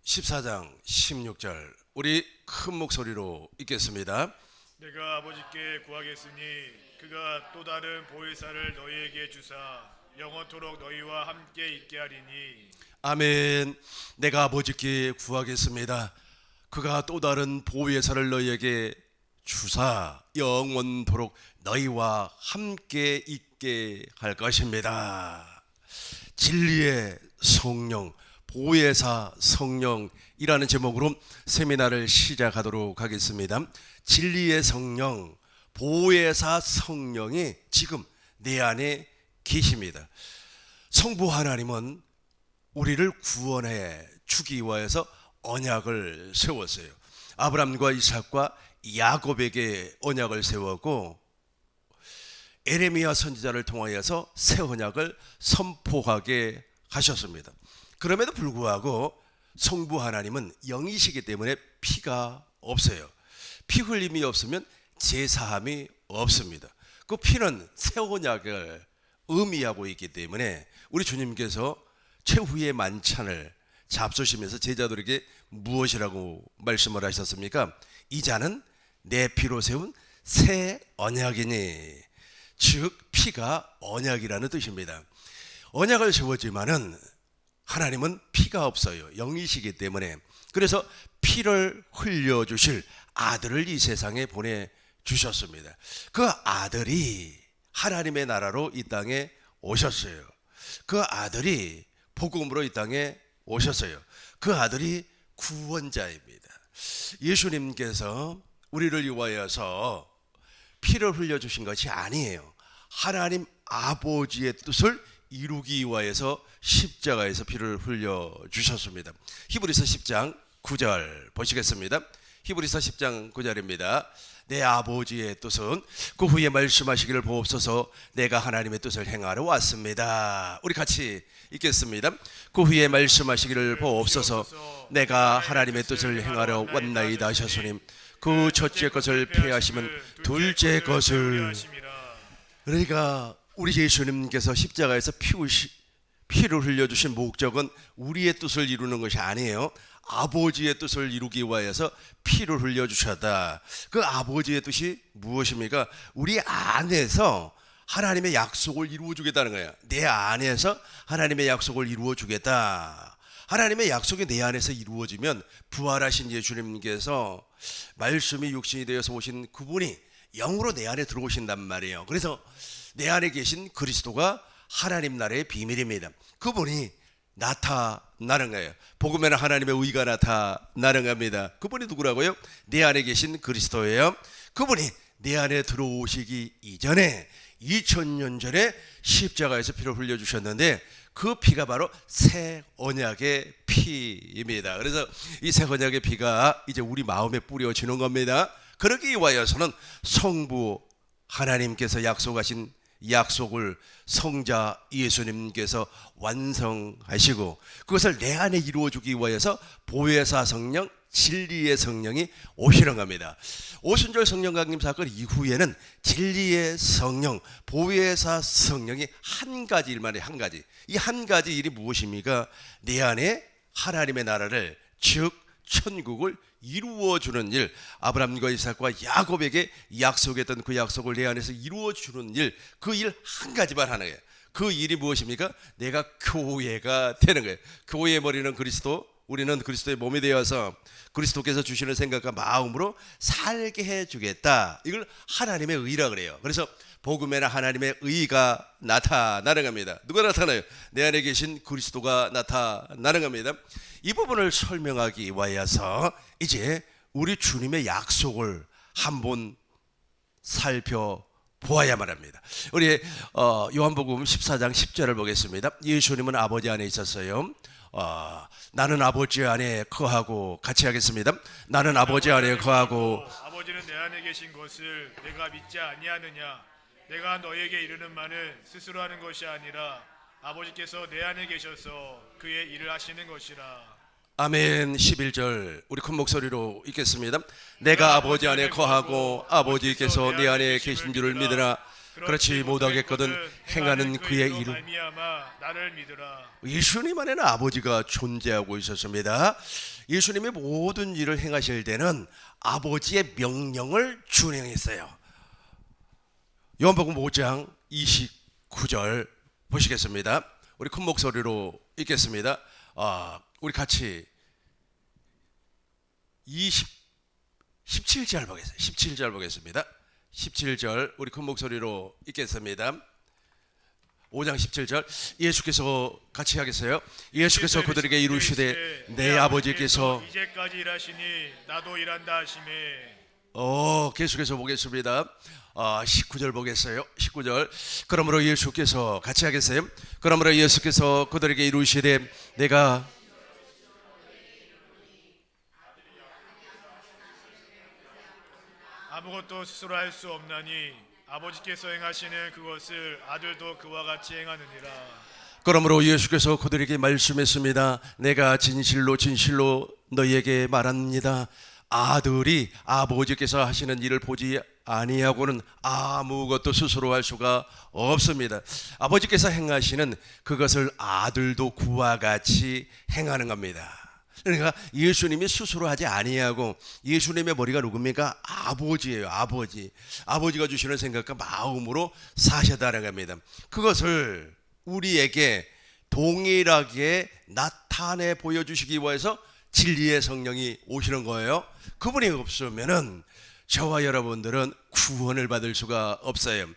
14장 16절 우리 큰 목소리로 읽겠습니다. 내가 아버지께 구하겠으니 그가 또 다른 보혜사를 너희에게 주사 영원토록 너희와 함께 있게 하리니. 아멘. 내가 아버지께 구하겠습니다. 그가 또 다른 보혜사를 너희에게 주사 영원토록 너희와 함께 있게 할 것입니다. 진리의 성령, 보혜사 성령이라는 제목으로 세미나를 시작하도록 하겠습니다. 진리의 성령, 보혜사 성령이 지금 내 안에 계십니다. 성부 하나님은 우리를 구원해 주기 위해서 언약을 세웠어요. 아브라함과 이삭과 야곱에게 언약을 세웠고 에레미야 선지자를 통하여서 새 언약을 선포하게 하셨습니다. 그럼에도 불구하고 성부 하나님은 영이시기 때문에 피가 없어요. 피 흘림이 없으면 제사함이 없습니다. 그 피는 새 언약을 의미하고 있기 때문에 우리 주님께서 최후의 만찬을 잡수시면서 제자들에게 무엇이라고 말씀을 하셨습니까? 이 잔은 내 피로 세운 새 언약이니, 즉 피가 언약이라는 뜻입니다. 언약을 세웠지만은 하나님은 피가 없어요. 영이시기 때문에. 그래서 피를 흘려주실 아들을 이 세상에 보내주셨습니다. 그 아들이 하나님의 나라로 이 땅에 오셨어요. 그 아들이 복음으로 이 땅에 오셨어요. 그 아들이 구원자입니다. 예수님께서 우리를 위하여서 피를 흘려주신 것이 아니에요. 하나님 아버지의 뜻을 이루기 위하여서 십자가에서 피를 흘려주셨습니다. 히브리서 10장 9절 보시겠습니다. 히브리서 10장 9절입니다. 내 아버지의 뜻은 그 후에 말씀하시기를 보옵소서 내가 하나님의 뜻을 행하러 왔습니다. 우리 같이 읽겠습니다. 그 후에 말씀하시기를 보옵소서 내가 하나님의 뜻을 행하러 왔나이다 하셨으니 그 첫째 것을 폐하시면 둘째 것을. 그러니까 우리 예수님께서 십자가에서 피를 흘려주신 목적은 우리의 뜻을 이루는 것이 아니에요. 아버지의 뜻을 이루기 위하여서 피를 흘려주셨다. 그 아버지의 뜻이 무엇입니까? 우리 안에서 하나님의 약속을 이루어주겠다는 거예요. 내 안에서 하나님의 약속을 이루어주겠다. 하나님의 약속이 내 안에서 이루어지면 부활하신 예수님께서 말씀이 육신이 되어서 오신 그분이 영으로 내 안에 들어오신단 말이에요. 그래서 내 안에 계신 그리스도가 하나님 나라의 비밀입니다. 그분이 나타나는 거예요. 복음에는 하나님의 의가 나타나는 겁니다. 그분이 누구라고요? 내 안에 계신 그리스도예요. 그분이 내 안에 들어오시기 이전에 2000년 전에 십자가에서 피를 흘려주셨는데 그 피가 바로 새 언약의 피입니다. 그래서 이 새 언약의 피가 이제 우리 마음에 뿌려지는 겁니다. 그러기 위하여서는 성부 하나님께서 약속하신 약속을 성자 예수님께서 완성하시고 그것을 내 안에 이루어주기 위해서 보혜사 성령, 진리의 성령이 오시는 겁니다. 오순절 성령 강림 사건 이후에는 진리의 성령, 보혜사 성령이 한 가지 일만 해요. 한 가지. 이 한 가지 일이 무엇입니까? 내 안에 하나님의 나라를, 즉 천국을 이루어주는 일, 아브라함과 이삭과 야곱에게 약속했던 그 약속을 내 안에서 이루어주는 일, 그 일 한 가지만 하는 거예요. 그 일이 무엇입니까? 내가 교회가 되는 거예요. 교회의 머리는 그리스도, 우리는 그리스도의 몸이 되어서 그리스도께서 주시는 생각과 마음으로 살게 해주겠다. 이걸 하나님의 의라 그래요. 그래서 복음에는 하나님의 의가 나타나는 겁니다. 누가 나타나요? 내 안에 계신 그리스도가 나타나는 겁니다. 이 부분을 설명하기 위하여서 이제 우리 주님의 약속을 한번 살펴보아야만 합니다. 우리 요한복음 14장 10절을 보겠습니다. 예수님은 아버지 안에 있었어요. 나는 아버지 안에 거하고, 같이 하겠습니다. 나는 아버지 안에 거하고 아버지는 내 안에 계신 것을 내가 믿지 아니하느냐. 내가 너에게 이르는 말은 스스로 하는 것이 아니라 아버지께서 내 안에 계셔서 그의 일을 하시는 것이라. 아멘. 11절 우리 큰 목소리로 읽겠습니다. 내가 아버지 안에 거하고 아버지께서 내 안에 계신 줄을 믿으라. 그렇지 못하겠거든 행하는 그의 이름. 말미암아 나를 믿으라. 예수님 안에는 아버지가 존재하고 있었습니다. 예수님의 모든 일을 행하실 때는 아버지의 명령을 준행했어요. 요한복음 5장 29절 보시겠습니다. 우리 큰 목소리로 읽겠습니다. 우리 같이 17절 보겠습니다. 17절 보겠습니다. 17절 우리 큰 목소리로 읽겠습니다. 5장 17절 예수께서 같이 하겠어요. 예수께서 그들에게 이루시되 내 아버지께서 이제까지 일하시니 나도 일한다 하시매. 계속해서 보겠습니다. 19절 보겠어요. 19절 그러므로 예수께서 같이 하겠어요. 그러므로 예수께서 그들에게 이루시되 내가 아무것도 스스로 할 수 없나니 아버지께서 행하시는 그것을 아들도 그와 같이 행하느니라. 그러므로 예수께서 그들에게 말씀했습니다. 내가 진실로 진실로 너희에게 말합니다. 아들이 아버지께서 하시는 일을 보지 아니하고는 아무것도 스스로 할 수가 없습니다. 아버지께서 행하시는 그것을 아들도 그와 같이 행하는 겁니다. 그러니까 예수님이 스스로 하지 아니하고 예수님의 머리가 누굽니까? 아버지예요. 아버지가 주시는 생각과 마음으로 사셨다는 겁니다. 그것을 우리에게 동일하게 나타내 보여주시기 위해서 진리의 성령이 오시는 거예요. 그분이 없으면은 저와 여러분들은 구원을 받을 수가 없어요.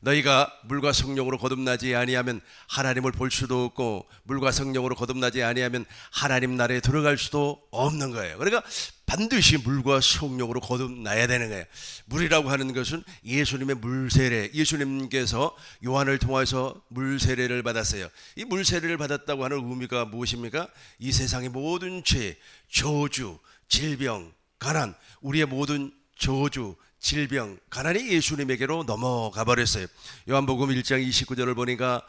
너희가 물과 성령으로 거듭나지 아니하면 하나님을 볼 수도 없고 물과 성령으로 거듭나지 아니하면 하나님 나라에 들어갈 수도 없는 거예요. 그러니까 반드시 물과 성령으로 거듭나야 되는 거예요. 물이라고 하는 것은 예수님의 물세례, 예수님께서 요한을 통해서 물세례를 받았어요. 이 물세례를 받았다고 하는 의미가 무엇입니까? 이 세상의 모든 죄, 저주, 질병, 가난, 우리의 모든 저주, 질병, 가난이 예수님에게로 넘어가 버렸어요. 요한복음 1장 29절을 보니까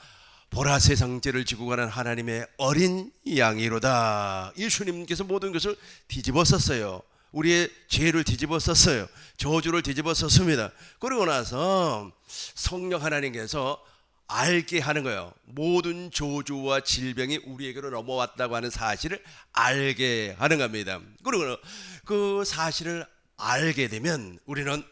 보라 세상 죄를 지고 가는 하나님의 어린 양이로다. 예수님께서 모든 것을 뒤집어 썼어요. 우리의 죄를 뒤집어 썼어요. 저주를 뒤집어 썼습니다. 그러고 나서 성령 하나님께서 알게 하는 거예요. 모든 저주와 질병이 우리에게로 넘어왔다고 하는 사실을 알게 하는 겁니다. 그리고 그 사실을 알게 되면 우리는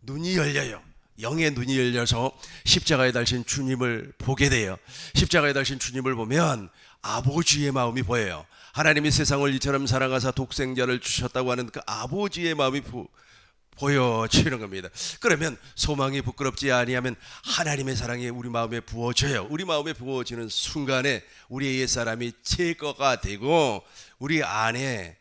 눈이 열려요. 영의 눈이 열려서 십자가에 달신 주님을 보게 돼요. 십자가에 달신 주님을 보면 아버지의 마음이 보여요. 하나님이 세상을 이처럼 사랑하사 독생자를 주셨다고 하는 그 아버지의 마음이 보여지는 겁니다. 그러면 소망이 부끄럽지 아니하면 하나님의 사랑이 우리 마음에 부어져요. 우리 마음에 부어지는 순간에 우리의 옛사람이 제거가 되고 우리 안에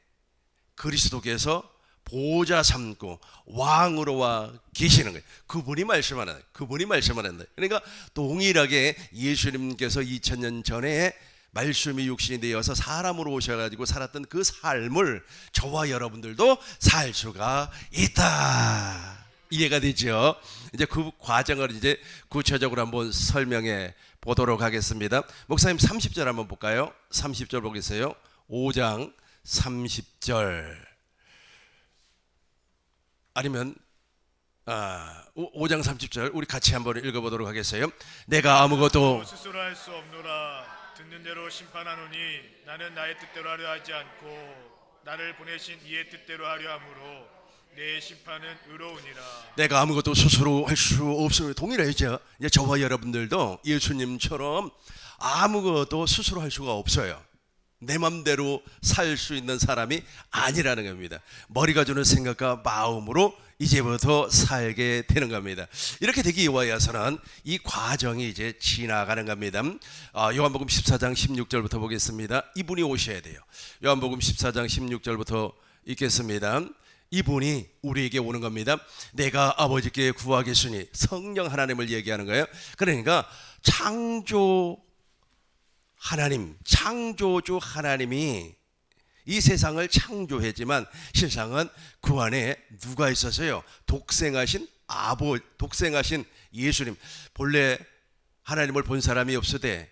그리스도께서 보좌 삼고 왕으로 와 계시는 거예요. 그분이 말씀하는 거예요. 그러니까 동일하게 예수님께서 2000년 전에 말씀이 육신이 되어서 사람으로 오셔가지고 살았던 그 삶을 저와 여러분들도 살 수가 있다. 이해가 되죠? 이제 그 과정을 이제 구체적으로 한번 설명해 보도록 하겠습니다. 목사님 30절 한번 볼까요? 30절 보겠어요. 5장 30절. 아니면 5장 30절 우리 같이 한번 읽어보도록 하겠어요. 내가 아무것도 스스로 할 수 없노라. 듣는 대로 심판하노니 나는 나의 뜻대로 하려 하지 않고 나를 보내신 이의 뜻대로 하려 함으로 내 심판은 의로우니라. 내가 아무것도 스스로 할 수 없으면 동일하죠. 이제 저와 여러분들도 예수님처럼 아무것도 스스로 할 수가 없어요. 내 맘대로 살 수 있는 사람이 아니라는 겁니다. 머리가 주는 생각과 마음으로 이제부터 살게 되는 겁니다. 이렇게 되기 위해서는 이 과정이 이제 지나가는 겁니다. 요한복음 14장 16절부터 보겠습니다. 이분이 오셔야 돼요. 요한복음 14장 16절부터 읽겠습니다. 이분이 우리에게 오는 겁니다. 내가 아버지께 구하겠으니 성령 하나님을 얘기하는 거예요. 그러니까 창조주 하나님이 이 세상을 창조했지만 세상은 그 안에 누가 있었어요? 독생하신 예수님. 본래 하나님을 본 사람이 없으되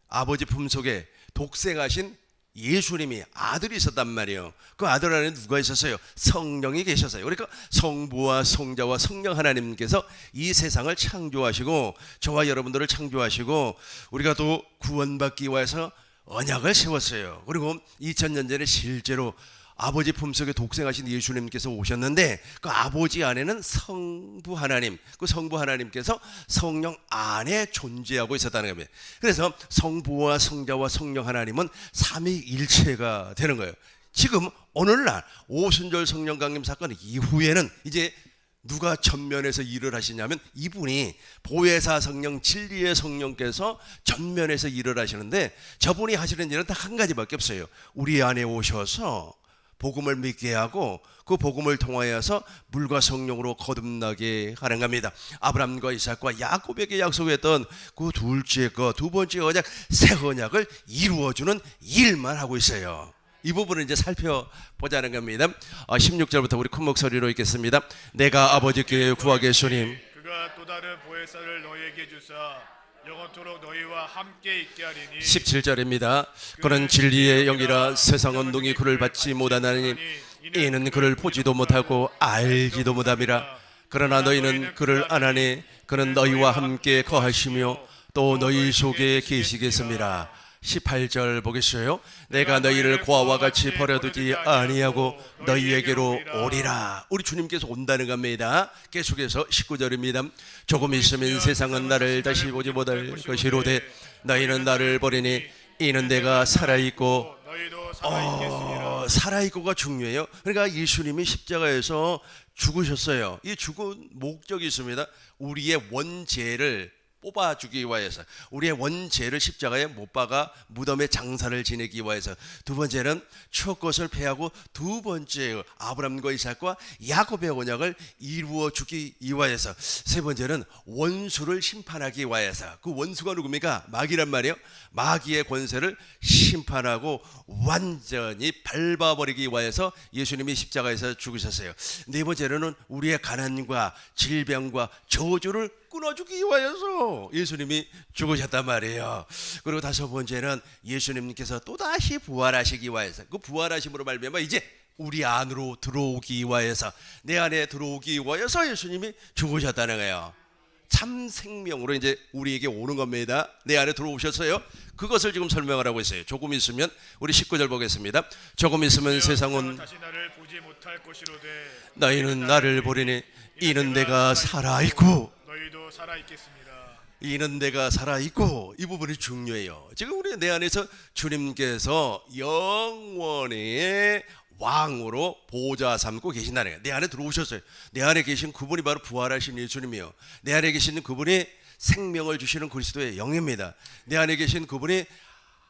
아버지 품속에 독생하신 예수님이 아들이 있었단 말이에요. 그 아들 안에 누가 있었어요? 성령이 계셨어요. 그러니까 성부와 성자와 성령 하나님께서 이 세상을 창조하시고 저와 여러분들을 창조하시고 우리가 또 구원받기 위해서 언약을 세웠어요. 그리고 2000년 전에 실제로 아버지 품속에 독생하신 예수님께서 오셨는데 그 아버지 안에는 성부 하나님, 그 성부 하나님께서 성령 안에 존재하고 있었다는 겁니다. 그래서 성부와 성자와 성령 하나님은 삼위일체가 되는 거예요. 지금 오늘날 오순절 성령 강림 사건 이후에는 이제 누가 전면에서 일을 하시냐면 이분이 보혜사 성령 진리의 성령께서 전면에서 일을 하시는데 저분이 하시는 일은 딱 한 가지밖에 없어요. 우리 안에 오셔서 복음을 믿게 하고 그 복음을 통하여서 물과 성령으로 거듭나게 하는 겁니다. 아브라함과 이삭과 야곱에게 약속했던 그 둘째 거, 두 번째 언약, 새 언약을 이루어주는 일만 하고 있어요. 이 부분을 이제 살펴보자는 겁니다. 16절부터 우리 큰 목소리로 읽겠습니다. 내가 아버지께 구하겠소니 그가 또 다른 보혜사를 너희에게 주사 영원토록 너희와 함께 있게 하리니 17절입니다. 그는 진리의 영이라 세상은 능히 그를 받지 못하나니 이는 그를 보지도 못하고 알지도 못함이라. 그러나 너희는 그를 아나니 그는 너희와 함께 거하시며 또 너희 속에 계시겠습니다. 18절 보겠어요. 내가 너희를 고아와 같이 버려두지 아니하고 너희에게로 오리라. 우리 주님께서 온다는 겁니다. 계속해서 19절입니다. 조금 있으면 세상은 나를 다시 보지 못할 것이로되 너희는 나를 버리니 이는 내가 살아있고 너희도 살아있겠으리라. 살아있고가 중요해요. 그러니까 예수님이 십자가에서 죽으셨어요. 이 죽은 목적이 있습니다. 우리의 원죄를 뽑아주기 위해서, 우리의 원죄를 십자가에 못 박아 무덤에 장사를 지내기 위해서. 두 번째는 첫 것을 패하고 두 번째 아브라함과 이삭과 야곱의 언약을 이루어 주기 위하여서. 세 번째는 원수를 심판하기 위하여서. 그 원수가 누굽니까? 마귀란 말이에요. 마귀의 권세를 심판하고 완전히 밟아버리기 위하여서 예수님이 십자가에서 죽으셨어요. 네 번째로는 우리의 가난과 질병과 저주를 끊어주기 위하여서 예수님이 죽으셨단 말이에요. 그리고 다섯 번째는 예수님께서 또다시 부활하시기 위하여서, 그 부활하심으로 말미암아 이제 우리 안으로 들어오기 위하여서, 내 안에 들어오기 위하여서 예수님이 죽으셨다는 거예요. 참 생명으로 이제 우리에게 오는 겁니다. 내 안에 들어오셨어요. 그것을 지금 설명을 하고 있어요. 조금 있으면 우리 19절 보겠습니다. 조금 있으면 세상은 다시 나를 보지 못할 것이로되 너희는 나를 보리니 이는 내가 살아있고 너희도 살아있겠습니다. 이는 내가 살아있고. 이 부분이 중요해요. 지금 우리 내 안에서 주님께서 영원히 왕으로 보좌 삼고 계신다는 거예요. 내 안에 들어오셨어요. 내 안에 계신 그분이 바로 부활하신 예수님이요. 내 안에 계신 그분이 생명을 주시는 그리스도의 영입니다. 내 안에 계신 그분이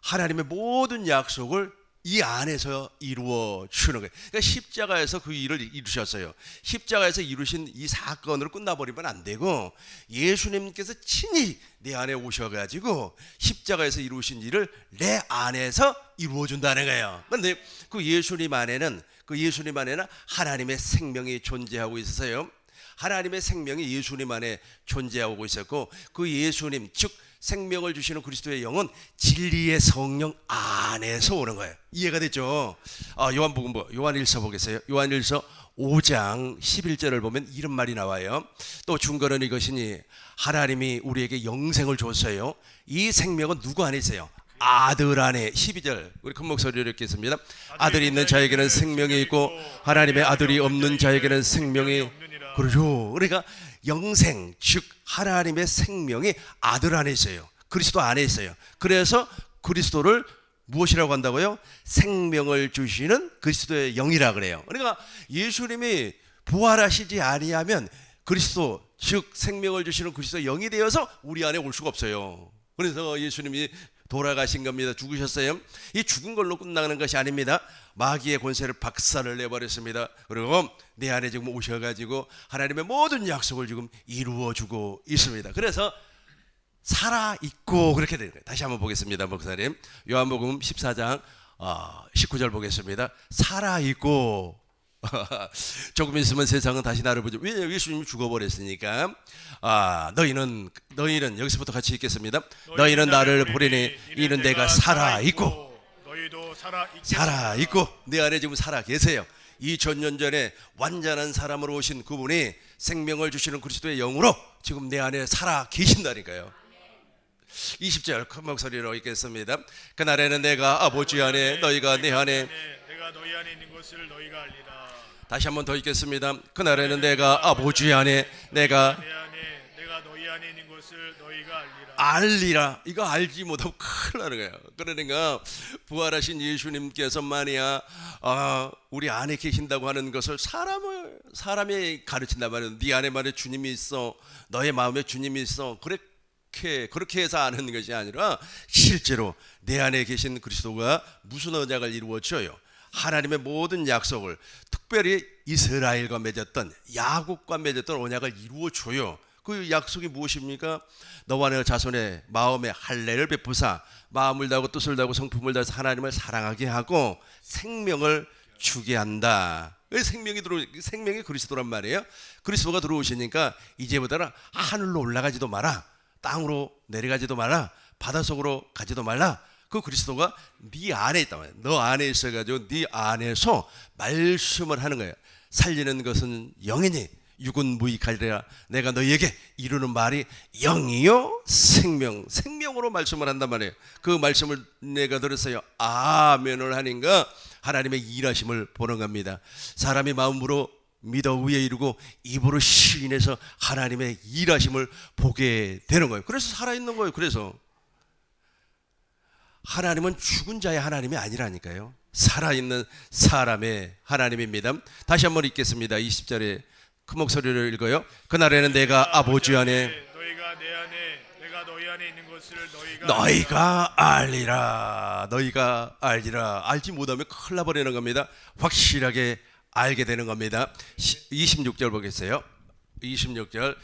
하나님의 모든 약속을 이 안에서 이루어 주는 거예요. 그러니까 십자가에서 그 일을 이루셨어요. 십자가에서 이루신 이 사건으로 끝나버리면 안 되고 예수님께서 친히 내 안에 오셔가지고 십자가에서 이루신 일을 내 안에서 이루어 준다는 거예요. 그런데 그 예수님 안에는 하나님의 생명이 존재하고 있어서요. 하나님의 생명이 예수님 안에 존재하고 있었고, 그 예수님 즉 생명을 주시는 그리스도의 영은 진리의 성령 안에서 오는 거예요. 이해가 됐죠? 요한복음 요한일서 보겠어요. 요한일서 5장 11절을 보면 이런 말이 나와요. 또 증거는 이것이니 하나님이 우리에게 영생을 줬어요. 이 생명은 누구 안에 있어요? 아들 안에. 12절 우리 큰 목소리로 읽겠습니다. 아들이 있는 자에게는 생명이 있고 하나님의 아들이 없는 자에게는 생명이. 그러죠. 그러니까 영생 즉 하나님의 생명이 아들 안에 있어요. 그리스도 안에 있어요. 그래서 그리스도를 무엇이라고 한다고요? 생명을 주시는 그리스도의 영이라 그래요. 그러니까 예수님이 부활하시지 아니하면 그리스도 즉 생명을 주시는 그리스도의 영이 되어서 우리 안에 올 수가 없어요. 그래서 예수님이 돌아가신 겁니다. 죽으셨어요. 이 죽은 걸로 끝나는 것이 아닙니다. 마귀의 권세를 박살을 내버렸습니다. 그리고 내 안에 지금 오셔가지고 하나님의 모든 약속을 지금 이루어주고 있습니다. 그래서 살아있고 그렇게 되는 거예요. 다시 한번 보겠습니다. 목사님, 요한복음 14장 19절 보겠습니다. 살아있고 조금 있으면 세상은 다시 나를 보지. 왜냐하면 예수님이 죽어버렸으니까. 너희는 여기서부터 같이 읽겠습니다. 너희는 나를 보리니 이는 내가 살아있고. 너희도 살아 있고 내 안에 지금 살아 계세요. 2000년 전에 완전한 사람으로 오신 그분이 생명을 주시는 그리스도의 영으로 지금 내 안에 살아 계신다니까요. 20절 큰 목소리로 읽겠습니다. 그날에는 내가 아버지 안에 너희가 내 안에 내가 너희 안에 있는 것을 너희가 알리라. 다시 한번 더 읽겠습니다. 그날에는 내가 아버지 안에 내가 내가 너희 안에 있는 것을 너희가 알리라. 알리라. 이거 알지 못하면 큰일 나는 거예요. 그러니까 부활하신 예수님께서 만이야 우리 안에 계신다고 하는 것을 사람이 가르친단 말이에요. 네 안에 말에 주님이 있어, 너의 마음에 주님이 있어, 그렇게 해서 아는 것이 아니라 실제로 내 안에 계신 그리스도가 무슨 언약을 이루어줘요? 하나님의 모든 약속을, 특별히 이스라엘과 맺었던, 야곱과 맺었던 언약을 이루어줘요. 그 약속이 무엇입니까? 너와 내 자손의 마음에 할례를 베푸사 마음을 다하고 뜻을 다하고 성품을 다해서 하나님을 사랑하게 하고 생명을 주게 한다. 생명이 그리스도란 말이에요. 그리스도가 들어오시니까 이제부터는 하늘로 올라가지도 마라, 땅으로 내려가지도 마라, 바닷속으로 가지도 말라. 그 그리스도가 네 안에 있단 말이에요. 너 안에 있어가지고 네 안에서 말씀을 하는 거예요. 살리는 것은 영이니 육은 무익하리라. 내가 너희에게 이루는 말이 영이요 생명으로 말씀을 한단 말이에요. 그 말씀을 내가 들었어요. 아멘을 하니까 하나님의 일하심을 보는 겁니다. 사람이 마음으로 믿어 의에 이르고 입으로 시인해서 하나님의 일하심을 보게 되는 거예요. 그래서 살아있는 거예요. 그래서 하나님은 죽은 자의 하나님이 아니라니까요. 살아있는 사람의 하나님입니다. 다시 한번 읽겠습니다. 20절에 큰 목소리를 읽어요. 그날에는 내가 아버지 안에 너희가 내 안에 내가 너희 안에 있는 것을 너희가 알리라. 너희가 알리라. 알지 못하면 큰일 나버리는 겁니다. 확실하게 알게 되는 겁니다. 26절 보겠어요. 26절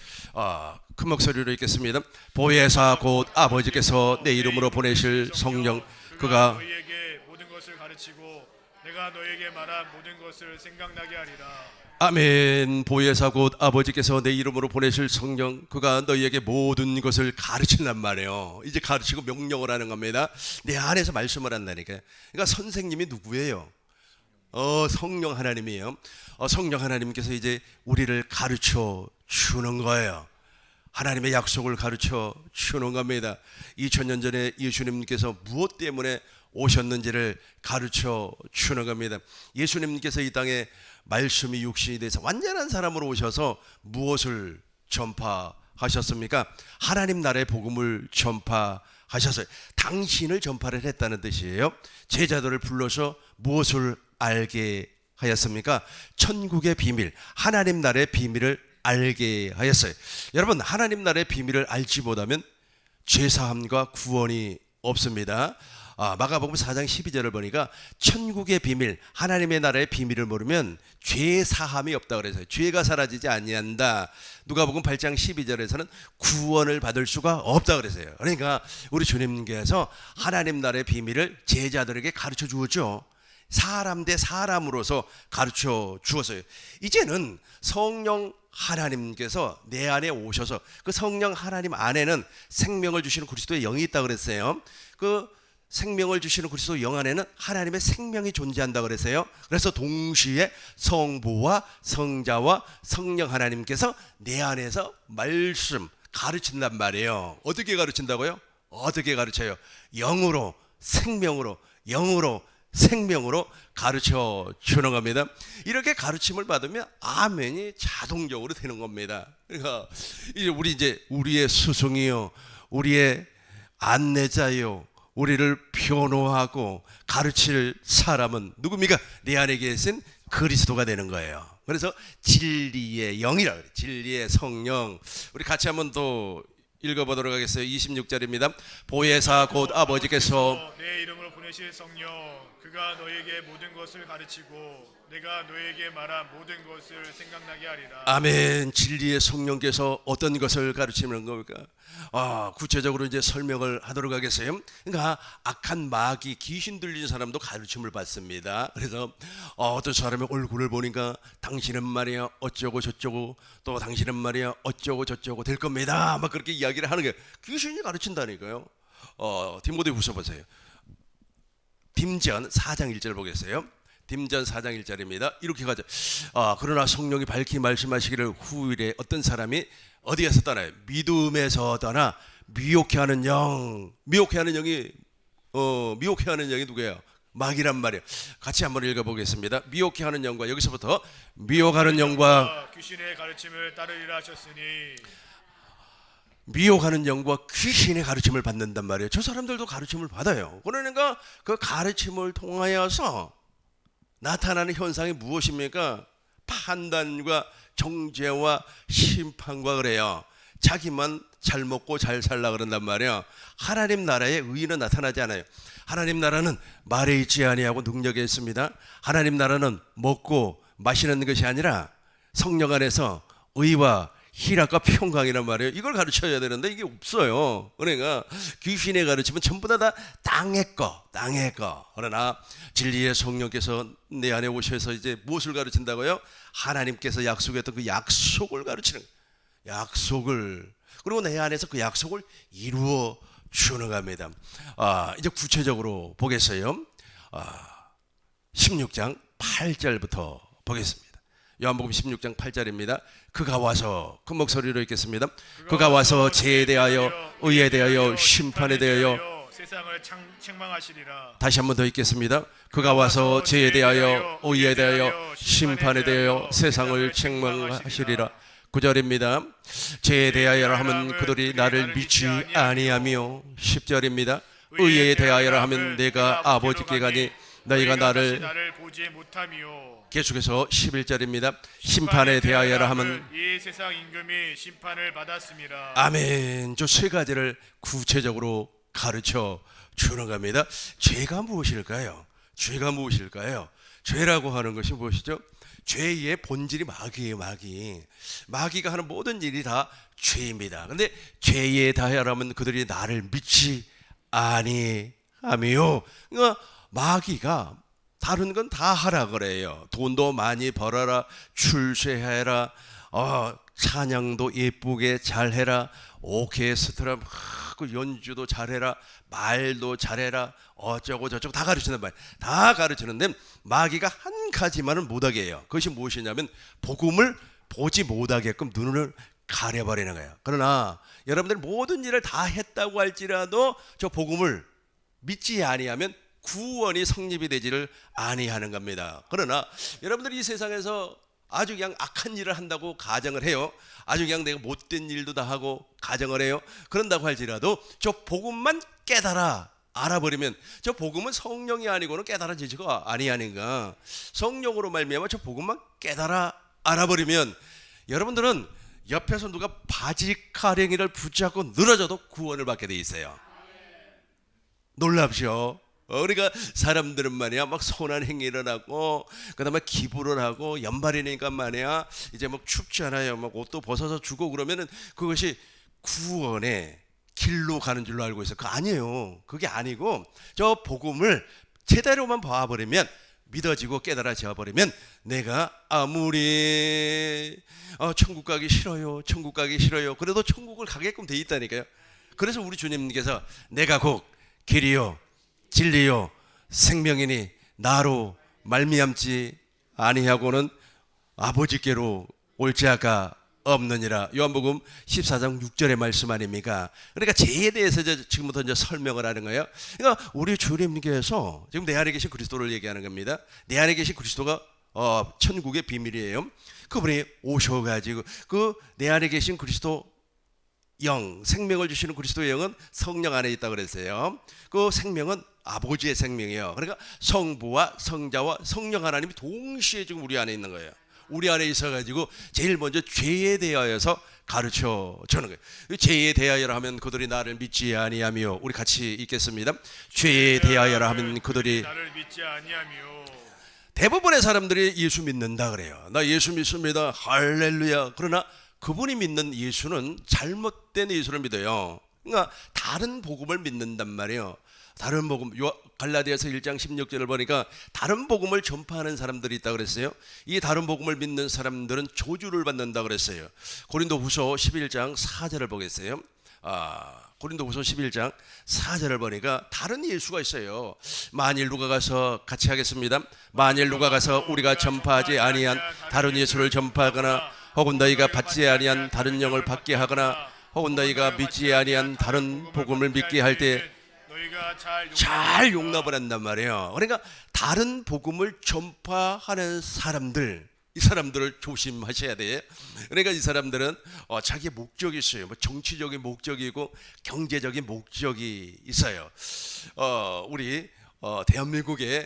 큰 목소리로 읽겠습니다. 보혜사 곧 아버지께서 내 이름으로 보내실 성령 그가 너희에게 모든 것을 가르치고 내가 너희에게 말한 모든 것을 생각나게 하리라. 아멘. 보혜사 곧 아버지께서 내 이름으로 보내실 성령 그가 너희에게 모든 것을 가르친단 말이에요. 이제 가르치고 명령을 하는 겁니다. 내 안에서 말씀을 한다니까요. 그러니까 선생님이 누구예요? 성령 하나님이에요. 성령 하나님께서 이제 우리를 가르쳐 주는 거예요. 하나님의 약속을 가르쳐 주는 겁니다. 2000년 전에 예수님께서 무엇 때문에 오셨는지를 가르쳐 주는 겁니다. 예수님께서 이 땅에 말씀이 육신이 돼서 완전한 사람으로 오셔서 무엇을 전파하셨습니까? 하나님 나라의 복음을 전파하셨어요. 당신을 전파를 했다는 뜻이에요. 제자들을 불러서 무엇을 알게 하였습니까? 천국의 비밀, 하나님 나라의 비밀을 알게 하였어요. 여러분, 하나님 나라의 비밀을 알지 못하면 죄사함과 구원이 없습니다. 마가복음 4장 12절을 보니까 천국의 비밀, 하나님의 나라의 비밀을 모르면 죄사함이 없다 그래서요. 죄가 사라지지 아니한다. 누가복음 8장 12절에서는 구원을 받을 수가 없다 그래서요. 그러니까 우리 주님께서 하나님 나라의 비밀을 제자들에게 가르쳐 주었죠. 사람 대 사람으로서 가르쳐 주었어요. 이제는 성령 하나님께서 내 안에 오셔서 그 성령 하나님 안에는 생명을 주시는 그리스도의 영이 있다고 그랬어요. 그 생명을 주시는 그리스도 영 안에는 하나님의 생명이 존재한다고 그랬어요. 그래서 동시에 성부와 성자와 성령 하나님께서 내 안에서 말씀 가르친단 말이에요. 어떻게 가르친다고요? 어떻게 가르쳐요? 영으로 생명으로 가르쳐 주는 겁니다. 이렇게 가르침을 받으면 아멘이 자동적으로 되는 겁니다. 그러니까 이제 우리의 스승이요, 우리의 안내자요, 우리를 변호하고 가르칠 사람은 누굽니까? 내 안에 계신 그리스도가 되는 거예요. 그래서 진리의 영이라 그래요. 진리의 성령. 우리 같이 한번 더 읽어보도록 하겠어요. 26절입니다. 보혜사 곧 아버지께서 내 이름으로 보내실 성령 그가 너에게 모든 것을 가르치고 내가 너에게 말한 모든 것을 생각나게 하리라. 아멘. 진리의 성령께서 어떤 것을 가르치는 겁니까? 구체적으로 이제 설명을 하도록 하겠어요. 그러니까 악한 마귀, 귀신 들린 사람도 가르침을 받습니다. 그래서 어떤 사람의 얼굴을 보니까 당신은 말이야 어쩌고 저쩌고, 또 당신은 말이야 어쩌고 저쩌고 될 겁니다. 막 그렇게 이야기를 하는 게 귀신이 가르친다니까요. 디모데후서 보세요. 딤전 4장 1절 보겠어요. 딤전 4장 1절입니다. 이렇게 가죠. 그러나 성령이 밝히 말씀하시기를 후일에 어떤 사람이 어디에서 떠나요? 믿음에서 떠나 미혹해하는 영. 미혹해하는 영이 누구예요? 마귀란 말이에요. 같이 한번 읽어보겠습니다. 미혹해하는 영과, 여기서부터 미혹하는 영과 귀신의 가르침을 따르리라 하셨으니, 미혹하는 영과 귀신의 가르침을 받는단 말이에요. 저 사람들도 가르침을 받아요. 그러니까 그 가르침을 통하여서 나타나는 현상이 무엇입니까? 판단과 정죄와 심판과 그래요. 자기만 잘 먹고 잘 살라 그런단 말이에요. 하나님 나라의 의의는 나타나지 않아요. 하나님 나라는 말에 있지 아니하고 능력에 있습니다. 하나님 나라는 먹고 마시는 것이 아니라 성령 안에서 의와 희락과 평강이란 말이에요. 이걸 가르쳐야 되는데 이게 없어요. 그러니까 귀신의 가르침은 전부 다 땅의 거. 그러나 진리의 성령께서 내 안에 오셔서 이제 무엇을 가르친다고요? 하나님께서 약속했던 그 약속을 가르치는 거예요. 약속을. 그리고 내 안에서 그 약속을 이루어 주는 겁니다. 이제 구체적으로 보겠어요. 16장 8절부터 보겠습니다. 요한복음 16장 8절입니다. 그가 와서, 큰 목소리로 읽겠습니다. 그가 와서 죄에 대하여, 의에 대하여, 심판에 대하여 세상을 책망하시리라. 다시 한번 더 읽겠습니다. 그가 와서 죄에 대하여, 의에 대하여, 심판에 대하여 세상을 책망하시리라. 9절입니다. 죄에 대하여라 하면 그들이 나를 믿지 아니하며, 10절입니다. 의에 대하여라 하면 내가 아버지께 가니 너희가 나를 보지 못하며, 계속해서 11절입니다. 심판에 대하여라 하면 이 세상 임금이 심판을 받았습니다. 아멘. 저 세 가지를 구체적으로 가르쳐 주는 겁니다. 죄가 무엇일까요? 죄가 무엇일까요? 죄라고 하는 것이 무엇이죠? 죄의 본질이 마귀예요. 마귀가 하는 모든 일이 다 죄입니다. 근데 죄에 대하여라면 그들이 나를 믿지 아니하며, 그러니까 마귀가 다른 건 다 하라 그래요. 돈도 많이 벌어라, 출세해라, 찬양도 예쁘게 잘해라, 오케스트라 그 연주도 잘해라, 말도 잘해라, 어쩌고 저쩌고 다 가르치는 말, 다 가르치는데 마귀가 한 가지만은 못하게 해요. 그것이 무엇이냐면 복음을 보지 못하게끔 눈을 가려버리는 거예요. 그러나 여러분들 모든 일을 다 했다고 할지라도 저 복음을 믿지 아니하면 구원이 성립이 되지를 아니하는 겁니다. 그러나 여러분들이 이 세상에서 아주 그냥 악한 일을 한다고 가정을 해요. 아주 그냥 내가 못된 일도 다 하고 가정을 해요. 그런다고 할지라도 저 복음만 깨달아 알아버리면, 저 복음은 성령이 아니고는 깨달아지지가 아니하는가. 성령으로 말미암아 저 복음만 깨달아 알아버리면 여러분들은 옆에서 누가 바지가랭이를 붙잡고 늘어져도 구원을 받게 돼 있어요. 놀랍죠? 우리가 사람들은 말이야 막 선한 행위를 하고 그다음에 기부를 하고 연말이니까 말이야 이제 막 춥잖아요. 막 옷도 벗어서 주고 그러면은 그것이 구원의 길로 가는 줄로 알고 있어요. 그거 아니에요. 그게 아니고 저 복음을 제대로만 봐버리면, 믿어지고 깨달아져 버리면 내가 아무리 천국 가기 싫어요. 그래도 천국을 가게끔 돼 있다니까요. 그래서 우리 주님께서 내가 곧 길이요 진리요 생명이니 나로 말미암지 아니하고는 아버지께로 올 자가 없느니라. 요한복음 14장 6절의 말씀 아닙니까? 그러니까 죄에 대해서 지금부터 이제 설명을 하는 거예요. 그러니까 우리 주님께서 지금 내 안에 계신 그리스도를 얘기하는 겁니다. 내 안에 계신 그리스도가 천국의 비밀이에요. 그분이 오셔가지고 그 내 안에 계신 그리스도 영, 생명을 주시는 그리스도의 영은 성령 안에 있다고 그랬어요. 그 생명은 아버지의 생명이에요. 그러니까 성부와 성자와 성령 하나님이 동시에 지금 우리 안에 있는 거예요. 우리 안에 있어가지고 제일 먼저 죄에 대하여서 가르쳐 주는 거예요. 죄에 대하여라 하면 그들이 나를 믿지 아니하며, 우리 같이 읽겠습니다. 죄에 대하여라 하면 그들이 나를 믿지 아니하며. 대부분의 사람들이 예수 믿는다 그래요. 나 예수 믿습니다. 할렐루야. 그러나 그분이 믿는 예수는 잘못된 예수를 믿어요. 그러니까 다른 복음을 믿는단 말이에요. 다른 복음, 갈라디아서 1장 16절을 보니까 다른 복음을 전파하는 사람들이 있다고 그랬어요. 이 다른 복음을 믿는 사람들은 저주를 받는다고 그랬어요. 고린도후서 11장 4절을 보겠어요. 고린도후서 11장 4절을 보니까 다른 예수가 있어요. 만일 누가 가서 같이 하겠습니다. 만일 누가 가서 우리가 전파하지 아니한 다른 예수를 전파하거나 혹은 너희가 받지 아니한 다른 영을 받게 하거나 혹은 너희가 믿지 아니한 다른 복음을 믿게 할 때 잘 용납을 한단 말이에요. 그러니까 다른 복음을 전파하는 사람들, 이 사람들을 조심하셔야 돼. 그러니까 이 사람들은 자기의 목적이 있어요. 뭐 정치적인 목적이고 경제적인 목적이 있어요. 우리 대한민국에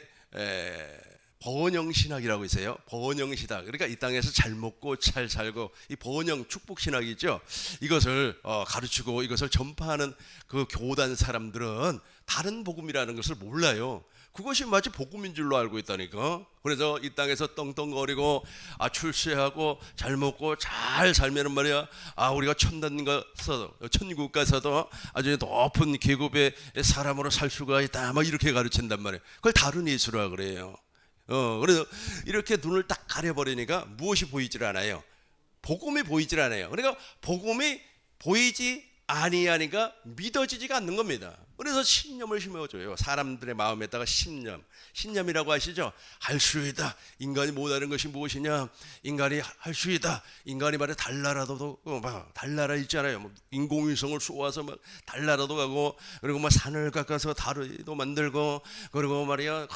번영신학이라고 있어요. 번영신학. 그러니까 이 땅에서 잘 먹고 잘 살고 이 번영 축복신학이죠. 이것을 가르치고 이것을 전파하는 그 교단 사람들은 다른 복음이라는 것을 몰라요. 그것이 마치 복음인 줄로 알고 있다니까. 그래서 이 땅에서 떵떵거리고 출세하고 잘 먹고 잘 살면은 말이야, 우리가 천국 가서도 아주 높은 계급의 사람으로 살 수가 있다, 막 이렇게 가르친단 말이에요. 그걸 다른 예수라 그래요. 그래서 이렇게 눈을 딱 가려버리니까 무엇이 보이질 않아요. 복음이 보이질 않아요. 그러니까 복음이 보이지 아니하니까 믿어지지가 않는 겁니다. 그래서 신념을 심어줘요. 사람들의 마음에다가 신념이라고 하시죠. 할 수 있다. 인간이 못하는 것이 무엇이냐? 인간이 할 수 있다. 인간이 말해 달나라도 달나라 있잖아요. 뭐 인공위성을 쏘아서 막 달나라도 가고, 그리고 막 산을 깎아서 다리도 만들고, 그리고 말이야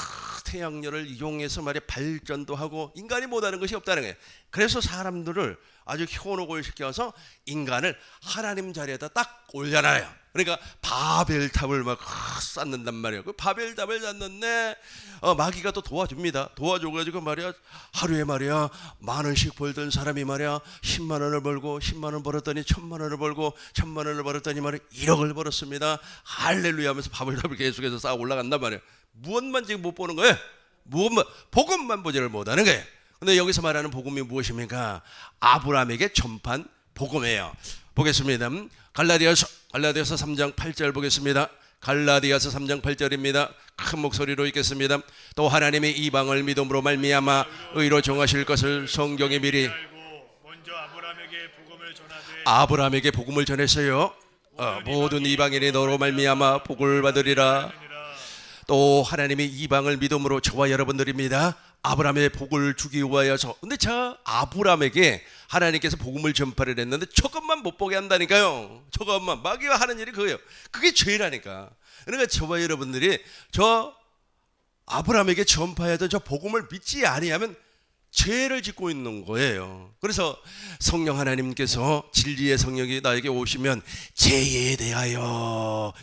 태양열을 이용해서 말이야 발전도 하고, 인간이 못하는 것이 없다는 거예요. 그래서 사람들을 아주 현혹을 시켜서 인간을 하나님 자리에다 딱 올려놔요. 그러니까 바벨탑을 막 쌓는단 말이에요. 그 바벨탑을 쌓는데 마귀가 또 도와줍니다. 도와줘가지고 말이야 하루에 말이야 10,000원씩 벌던 사람이 말이야 10만 원을 벌고 10만 원 벌었더니 1,000만 원을 벌고 1,000만 원을 벌었더니 말이야 1억을 벌었습니다. 할렐루야 하면서 바벨탑을 계속해서 쌓아 올라간단 말이에요. 무엇만 지금 못 보는 거예요? 무엇만, 복음만 보지를 못하는 거예요. 근데 여기서 말하는 복음이 무엇입니까? 아브라함에게 전파한 복음이에요. 보겠습니다. 갈라디아서 3장 8절 보겠습니다. 갈라디아서 3장 8절입니다. 큰 목소리로 읽겠습니다. 또 하나님의 이방을 믿음으로 말미암아 의로 정하실 것을 성경이 미리 먼저 아브라함에게 복음을 전했어요. 모든 이방인이 너로 말미암아 복을 받으리라. 또 하나님이 이방을 믿음으로 저와 여러분들입니다. 아브라함의 복을 주기 위하여서. 근데 저 아브라함에게 하나님께서 복음을 전파를 했는데 저것만 못 보게 한다니까요. 저것만. 마귀가 하는 일이 그거예요. 그게 죄라니까. 그러니까 저와 여러분들이 저 아브라함에게 전파하던 저 복음을 믿지 아니하면 죄를 짓고 있는 거예요. 그래서 성령 하나님께서 진리의 성령이 나에게 오시면 죄에 대하여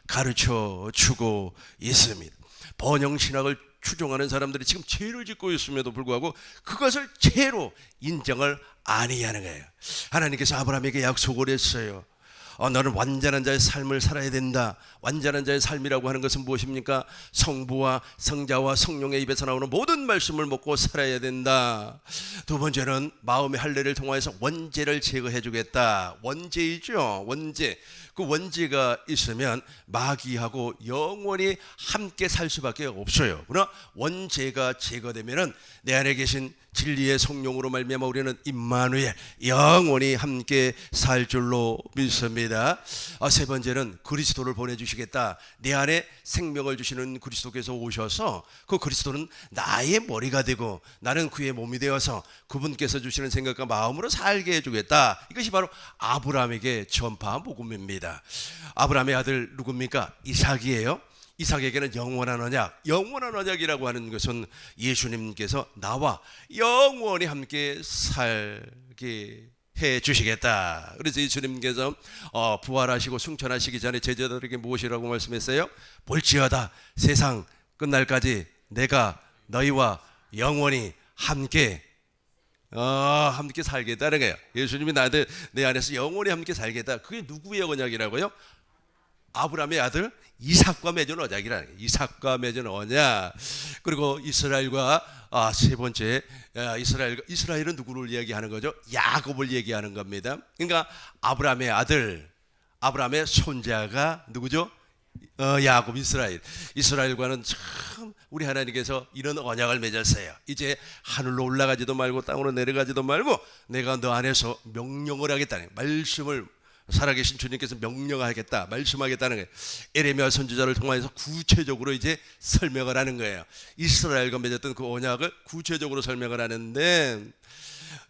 가르쳐 주고 있습니다. 번영신학을 추종하는 사람들이 지금 죄를 짓고 있음에도 불구하고 그것을 죄로 인정을 아니하는 거예요. 하나님께서 아브라함에게 약속을 했어요. 너는 완전한 자의 삶을 살아야 된다. 완전한 자의 삶이라고 하는 것은 무엇입니까? 성부와 성자와 성령의 입에서 나오는 모든 말씀을 먹고 살아야 된다. 두 번째는 마음의 할례를 통하여서 원죄를 제거해 주겠다. 원죄이죠. 원죄. 그 원죄가 있으면 마귀하고 영원히 함께 살 수밖에 없어요. 그러나 원죄가 제거되면은 내 안에 계신 진리의 성령으로 말미암아 우리는 임마누엘 영원히 함께 살 줄로 믿습니다. 세 번째는 그리스도를 보내주시겠다. 내 안에 생명을 주시는 그리스도께서 오셔서 그 그리스도는 나의 머리가 되고 나는 그의 몸이 되어서 그분께서 주시는 생각과 마음으로 살게 해주겠다. 이것이 바로 아브라함에게 전파한 복음입니다. 아브라함의 아들 누굽니까? 이삭이에요. 이삭에게는 영원한 언약이라고 하는 것은 예수님께서 나와 영원히 함께 살게 해 주시겠다. 그래서 예수님께서 부활하시고 승천하시기 전에 제자들에게 무엇이라고 말씀했어요? 볼지어다 세상 끝날까지 내가 너희와 영원히 함께 살겠다는 거예요. 예수님이 나한테 내 안에서 영원히 함께 살겠다. 그게 누구의 언약이라고요? 아브라함의 아들 이삭과 맺은 언약이라는 거예요. 이삭과 맺은 언약. 그리고 이스라엘과 세 번째 이스라엘은 누구를 얘기하는 거죠? 야곱을 얘기하는 겁니다. 그러니까 아브라함의 아들, 아브라함의 손자가 누구죠? 야곱, 이스라엘과는 참 우리 하나님께서 이런 언약을 맺었어요. 이제 하늘로 올라가지도 말고 땅으로 내려가지도 말고 내가 너 안에서 명령을 하겠다는 말씀을 살아계신 주님께서 명령하겠다, 말씀하겠다는 거예요. 에레미야 선지자를 통해서 구체적으로 이제 설명을 하는 거예요. 이스라엘과 맺었던 그 언약을 구체적으로 설명을 하는데,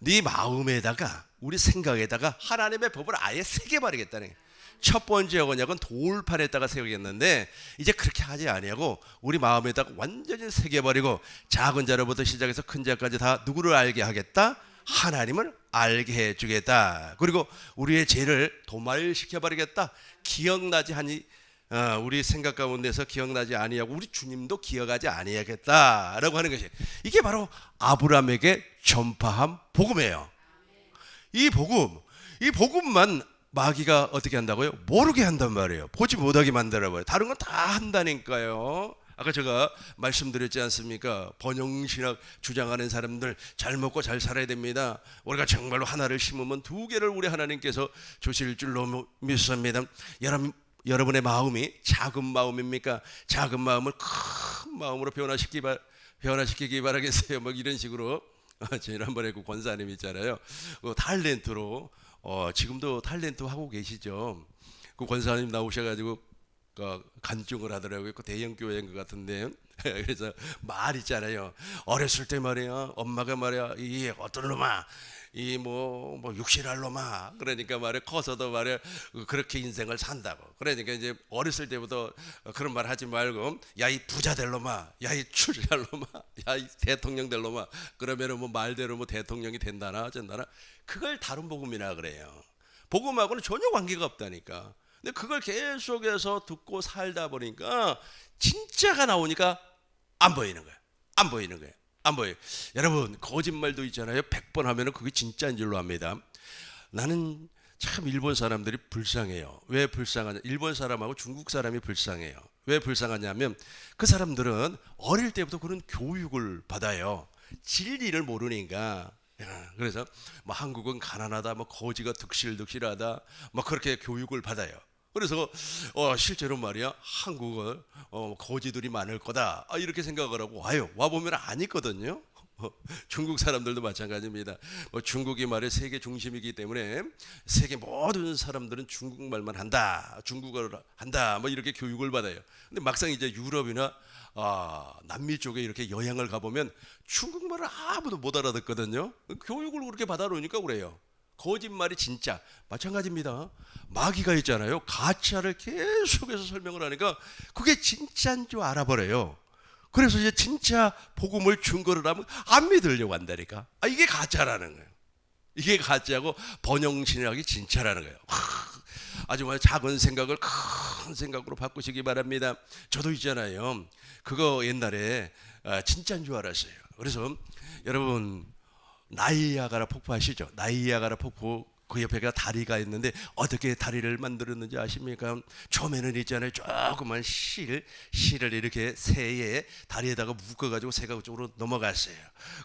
네 마음에다가, 우리 생각에다가 하나님의 법을 아예 새겨버리겠다는 거예요. 첫 번째 언약은 돌판에다가 새기겠는데, 이제 그렇게 하지 아니하고 우리 마음에다가 완전히 새겨버리고, 작은 자로부터 시작해서 큰 자까지 다 누구를 알게 하겠다? 하나님을 알게 해주겠다. 그리고 우리의 죄를 도말시켜버리겠다. 기억나지 하니, 우리 생각 가운데서 기억나지 아니하고 우리 주님도 기억하지 아니하겠다라고 하는 것이, 이게 바로 아브라함에게 전파한 복음이에요. 이 복음만 마귀가 어떻게 한다고요? 모르게 한단 말이에요. 보지 못하게 만들어버려요. 다른 건 다 한다니까요. 아까 제가 말씀드렸지 않습니까? 번영신학 주장하는 사람들, 잘 먹고 잘 살아야 됩니다. 우리가 정말로 하나를 심으면 두 개를 우리 하나님께서 주실 줄로 믿습니다. 여러분의 마음이 작은 마음입니까? 작은 마음을 큰 마음으로 변화시키기 바라겠어요. 뭐 이런 식으로. 지난번에 그 권사님 있잖아요. 그 탤런트로, 지금도 탤런트 하고 계시죠. 그 권사님 나오셔가지고 간증을 하더라고요. 그 대형 교회인 것 같은데. 그래서 말 있잖아요. 어렸을 때 말이야, 엄마가 말이야, 이 어떤 놈아, 이 뭐 육실할 놈아. 그러니까 말이야, 커서도 말이야, 그렇게 인생을 산다고. 그러니까 이제 어렸을 때부터 그런 말 하지 말고, 야 이 부자 될 놈아, 야 이 출세할 놈아, 야 이 대통령 될 놈아. 그러면은 뭐 말대로 뭐 대통령이 된다나 어쩐다나. 그걸 다른 복음이라 그래요. 복음하고는 전혀 관계가 없다니까. 근데 그걸 계속해서 듣고 살다 보니까 진짜가 나오니까 안 보이는 거예요. 안 보이는 거예요. 안 보여요. 여러분, 거짓말도 있잖아요. 100번 하면은 그게 진짜인 줄로 압니다. 나는 참 일본 사람들이 불쌍해요. 왜 불쌍하냐? 일본 사람하고 중국 사람이 불쌍해요. 왜 불쌍하냐면, 그 사람들은 어릴 때부터 그런 교육을 받아요. 진리를 모르니까. 그래서 뭐 한국은 가난하다, 뭐 거지가 득실득실하다, 뭐 그렇게 교육을 받아요. 그래서 실제로 말이야, 한국은 거지들이 많을 거다, 이렇게 생각을 하고 와요. 와 보면 아니거든요. 중국 사람들도 마찬가지입니다. 중국이 말이야 세계 중심이기 때문에 세계 모든 사람들은 중국말만 한다, 중국어를 한다, 뭐 이렇게 교육을 받아요. 근데 막상 이제 유럽이나 남미 쪽에 이렇게 여행을 가보면 중국말을 아무도 못 알아듣거든요. 교육을 그렇게 받아놓으니까 그래요. 거짓말이 진짜. 마찬가지입니다. 마귀가 있잖아요. 가짜를 계속해서 설명을 하니까 그게 진짜인 줄 알아버려요. 그래서 이제 진짜 복음을 증거를 하면 안 믿으려고 한다니까. 이게 가짜라는 거예요. 이게 가짜고 번영신학이 진짜라는 거예요. 아주 뭐 작은 생각을 큰 생각으로 바꾸시기 바랍니다. 저도 있잖아요. 그거 옛날에 진짜인 줄 알았어요. 그래서 여러분, 나이아가라 폭포 아시죠? 나이아가라 폭포 그 옆에가 다리가 있는데 어떻게 다리를 만들었는지 아십니까? 처음에는 있잖아요, 조그만 실을 이렇게 새에 다리에다가 묶어가지고 새가 그쪽으로 넘어갔어요.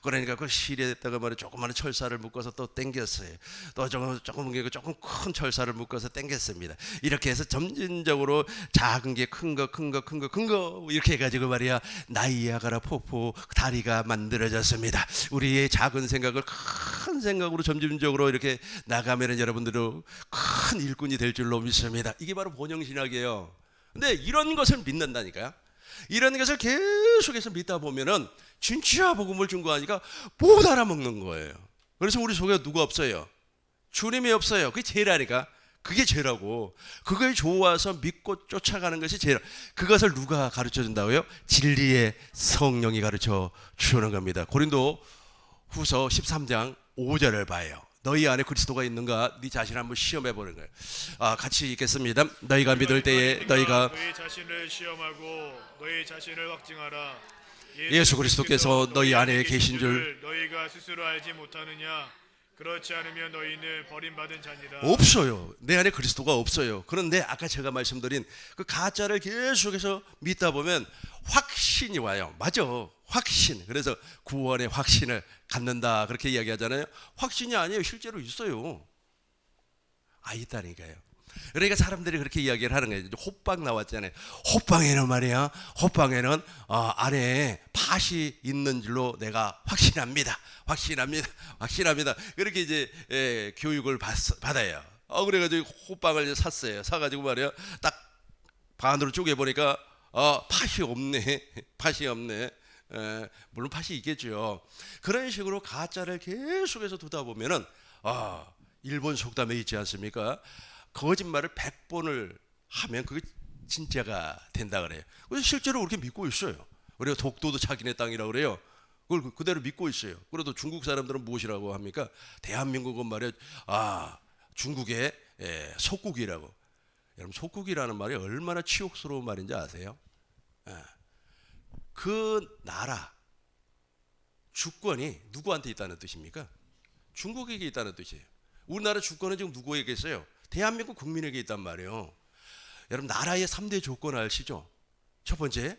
그러니까 그 실에다가 말이야 조그만 철사를 묶어서 또 당겼어요. 또 조금 큰 철사를 묶어서 당겼습니다. 이렇게 해서 점진적으로 작은 게 큰 거 이렇게 해가지고 말이야 나이아가라 폭포 다리가 만들어졌습니다. 우리의 작은 생각을 큰 생각으로 점진적으로 이렇게 나가면 여러분들도 큰 일꾼이 될 줄로 믿습니다. 이게 바로 번영신학이에요. 근데 이런 것을 믿는다니까요. 이런 것을 계속해서 믿다 보면은 진짜 복음을 증거하니까 못 알아먹는 거예요. 그래서 우리 속에 누가 없어요? 주님이 없어요. 그게 죄라니까. 그게 죄라고. 그걸 좋아서 믿고 쫓아가는 것이 죄라. 그것을 누가 가르쳐 준다고요? 진리의 성령이 가르쳐 주는 겁니다. 고린도 후서 13장 5절을 봐요. 너희 안에 그리스도가 있는가? 네 자신 한번 시험해 보는 거예요. 같이 읽겠습니다. 너희가 믿을 때에 너희가 너희 자신을 시험하고 너희 자신을 확증하라. 예수 그리스도께서 너희 안에 계신 줄 너희가 스스로 알지 못하느냐? 그렇지 않으면 너희는 버림받은 자니라. 없어요. 내 안에 그리스도가 없어요. 그런데 아까 제가 말씀드린 그 가짜를 계속해서 믿다 보면 확신이 와요. 맞아, 확신. 그래서 구원의 확신을 갖는다 그렇게 이야기하잖아요. 확신이 아니에요. 실제로 있어요. 있다니까요. 그러니까 사람들이 그렇게 이야기를 하는 거예요. 호빵 나왔잖아요. 호빵에는 말이야, 호빵에는 안에 팥이 있는 줄로 내가 확신합니다. 그렇게 이제 교육을 받아요. 그래가지고 호빵을 샀어요. 사가지고 말이야 딱 반으로 쪼개 보니까 팥이 없네. 팥이 없네. 물론 팥이 있겠죠. 그런 식으로 가짜를 계속해서 두다 보면은 일본 속담에 있지 않습니까? 거짓말을 100번을 하면 그게 진짜가 된다 그래요. 그래서 실제로 그렇게 믿고 있어요. 그리고 독도도 자기네 땅이라고 그래요. 그걸 그대로 믿고 있어요. 그래도 중국 사람들은 무엇이라고 합니까? 대한민국은 말이야 중국의 속국이라고. 여러분 속국이라는 말이 얼마나 치욕스러운 말인지 아세요? 그 나라 주권이 누구한테 있다는 뜻입니까? 중국에게 있다는 뜻이에요. 우리나라 주권은 지금 누구에게 있어요? 대한민국 국민에게 있단 말이에요. 여러분 나라의 3대 조건 아시죠? 첫 번째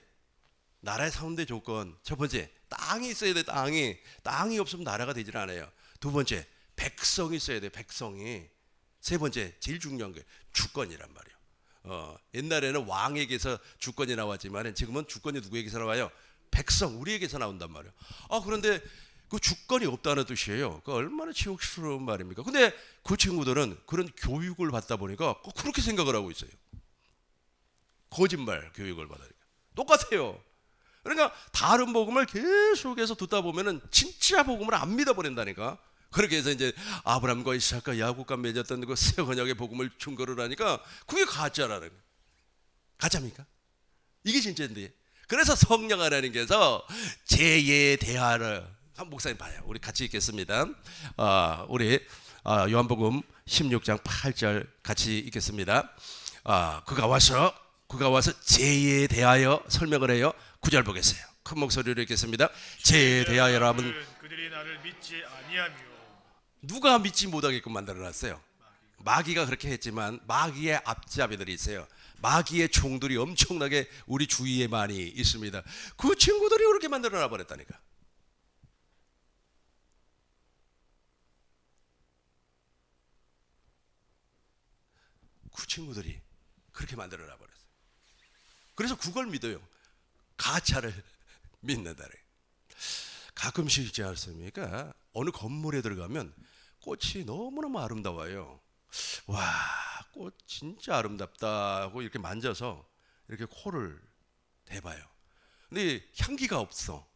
나라의 3대 조건 첫 번째 땅이 있어야 돼. 땅이 없으면 나라가 되질 않아요. 두 번째 백성이 있어야 돼. 백성이. 세 번째 제일 중요한 게 주권이란 말이에요. 옛날에는 왕에게서 주권이 나왔지만 지금은 주권이 누구에게서 나와요? 백성 우리에게서 나온단 말이에요. 그런데 그 주권이 없다는 뜻이에요. 그 얼마나 치욕스러운 말입니까? 근데 그 친구들은 그런 교육을 받다 보니까 꼭 그렇게 생각을 하고 있어요. 거짓말 교육을 받으니까 똑같아요. 그러니까 다른 복음을 계속해서 듣다 보면은 진짜 복음을 안 믿어버린다니까. 그렇게 해서 이제 아브라함과 이삭과 야곱과 맺었던 그 새 언약의 복음을 증거를 하니까 그게 가짜라는 거예요. 가짜입니까? 이게 진짜인데. 그래서 성령 하나님께서 죄에 대하여 한 목사님 봐요. 우리 같이 읽겠습니다. 우리 요한복음 16장 8절 같이 읽겠습니다. 그가 와서 죄에 대하여 설명을 해요. 9절 보겠어요. 큰 목소리로 읽겠습니다. 죄에 대하여라면 그들이 나를 믿지 아니하며 누가 믿지 못하게끔 만들어놨어요. 마귀가 그렇게 했지만 마귀의 앞잡이들이 있어요. 마귀의 종들이 엄청나게 우리 주위에 많이 있습니다. 그 친구들이 그렇게 만들어놔 버렸다니까. 그 친구들이 그렇게 만들어놔 버렸어요. 그래서 그걸 믿어요. 가짜를 믿는다래. 가끔씩 있지 않습니까? 어느 건물에 들어가면 꽃이 너무너무 아름다워요. 와, 꽃 진짜 아름답다 하고 이렇게 만져서 이렇게 코를 대봐요. 근데 향기가 없어.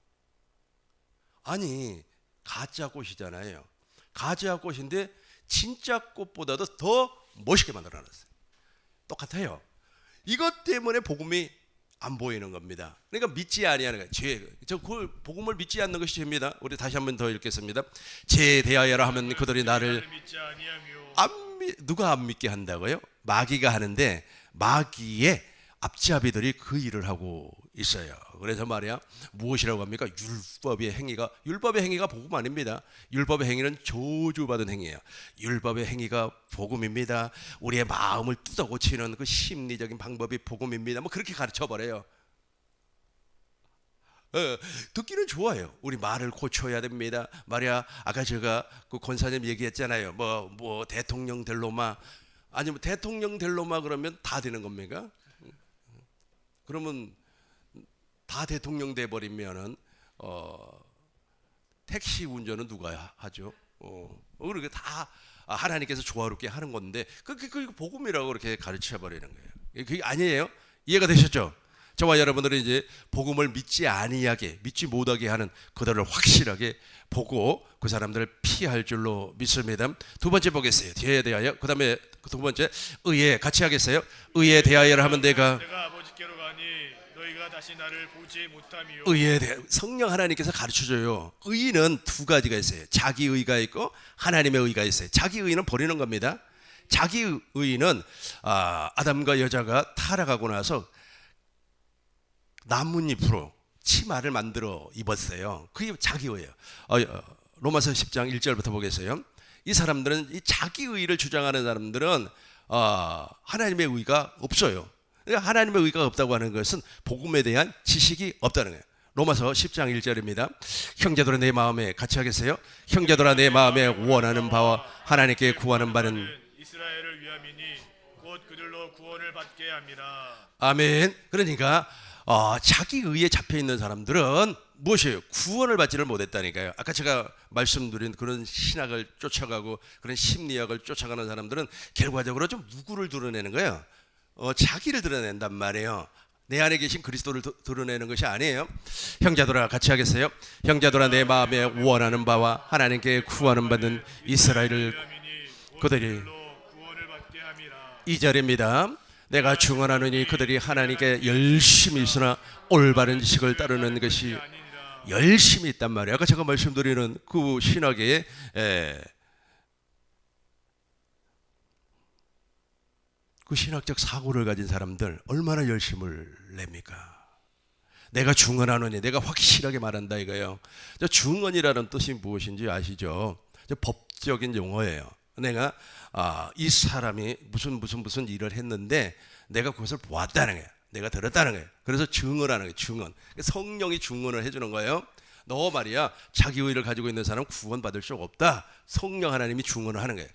아니, 가짜 꽃이잖아요. 가짜 꽃인데 진짜 꽃보다도 더 멋있게 만들어놨어요. 똑같아요. 이것 때문에 복음이 안 보이는 겁니다. 그러니까 믿지 아니하는 거예요. 그 복음을 믿지 않는 것이 죄입니다. 우리 다시 한번 더 읽겠습니다. 죄에 대하여라 하면 그들이 나를 믿지 아니하며 누가 안 믿게 한다고요? 마귀가 하는데 마귀의 앞잡이들이 그 일을 하고 있어요. 그래서 말이야 무엇이라고 합니까? 율법의 행위가 복음 아닙니다. 율법의 행위는 저주받은 행위예요. 율법의 행위가 복음입니다. 우리의 마음을 뜯어고치는 그 심리적인 방법이 복음입니다. 뭐 그렇게 가르쳐 버려요. 듣기는 좋아요. 우리 말을 고쳐야 됩니다. 말이야 아까 제가 그 권사님 얘기했잖아요. 뭐 대통령 될 놈아 아니면 대통령 될 놈아 그러면 다 되는 겁니까? 그러면 다 대통령 돼 버리면은 택시 운전은 누가 하죠? 그렇게 다 하나님께서 조화롭게 하는 건데 그 복음이라고 그렇게 가르쳐 버리는 거예요. 그게 아니에요? 이해가 되셨죠? 저와 여러분들은 이제 복음을 믿지 못하게 하는 그들을 확실하게 보고 그 사람들을 피할 줄로 믿습니다. 두 번째 보겠어요. 뒤에 대하여. 그다음에 두 번째 의에 같이 하겠어요. 의에 대하여를 하면 내가 아버지께로 가니 너희가 다시 나를 보지 못하며 의에 대해 성령 하나님께서 가르쳐줘요. 의는 두 가지가 있어요. 자기 의가 있고 하나님의 의가 있어요. 자기 의는 버리는 겁니다. 자기 의는 아담과 여자가 타락하고 나서 나뭇잎으로 치마를 만들어 입었어요. 그게 자기 의예요. 로마서 10장 1절부터 보겠어요. 이 사람들은 이 자기 의를 주장하는 사람들은 하나님의 의가 없어요. 그러니까 하나님의 의가 없다고 하는 것은 복음에 대한 지식이 없다는 거예요. 로마서 10장 1절입니다. 형제들아 내 마음에 같이 하겠어요? 형제들아 내 마음에 원하는 바와 하나님께 구하는 바는 이스라엘을 위함이니 곧 그들로 구원을 받게 함이라. 아멘. 그러니까 자기 의에 잡혀 있는 사람들은 무엇이에요? 구원을 받지를 못했다니까요. 아까 제가 말씀드린 그런 신학을 쫓아가고 그런 심리학을 쫓아가는 사람들은 결과적으로 좀 누구를 드러내는 거예요? 자기를 드러낸단 말이에요. 내 안에 계신 그리스도를 드러내는 것이 아니에요. 형제들아 같이 하겠어요? 형제들아 내 마음에 원하는 바와 하나님께 구원을 받는 이스라엘을 그들이 구원을 받게 함이라. 2절입니다. 내가 증언하노니 그들이 하나님께 열심히 있으나 올바른 지식을 따르는 것이 열심히 있단 말이에요. 아까 제가 말씀드리는 그 신학의 그 신학적 사고를 가진 사람들 얼마나 열심을 냅니까? 내가 증언하노니 내가 확실하게 말한다 이거예요. 증언이라는 뜻이 무엇인지 아시죠? 법적인 용어예요. 내가 이 사람이 무슨 일을 했는데 내가 그것을 보았다는 거예요. 내가 들었다는 거예요. 그래서 증언하는 거예요. 증언. 성령이 증언을 해주는 거예요. 너 말이야 자기 의를 가지고 있는 사람 구원받을 수 없다. 성령 하나님이 증언을 하는 거예요.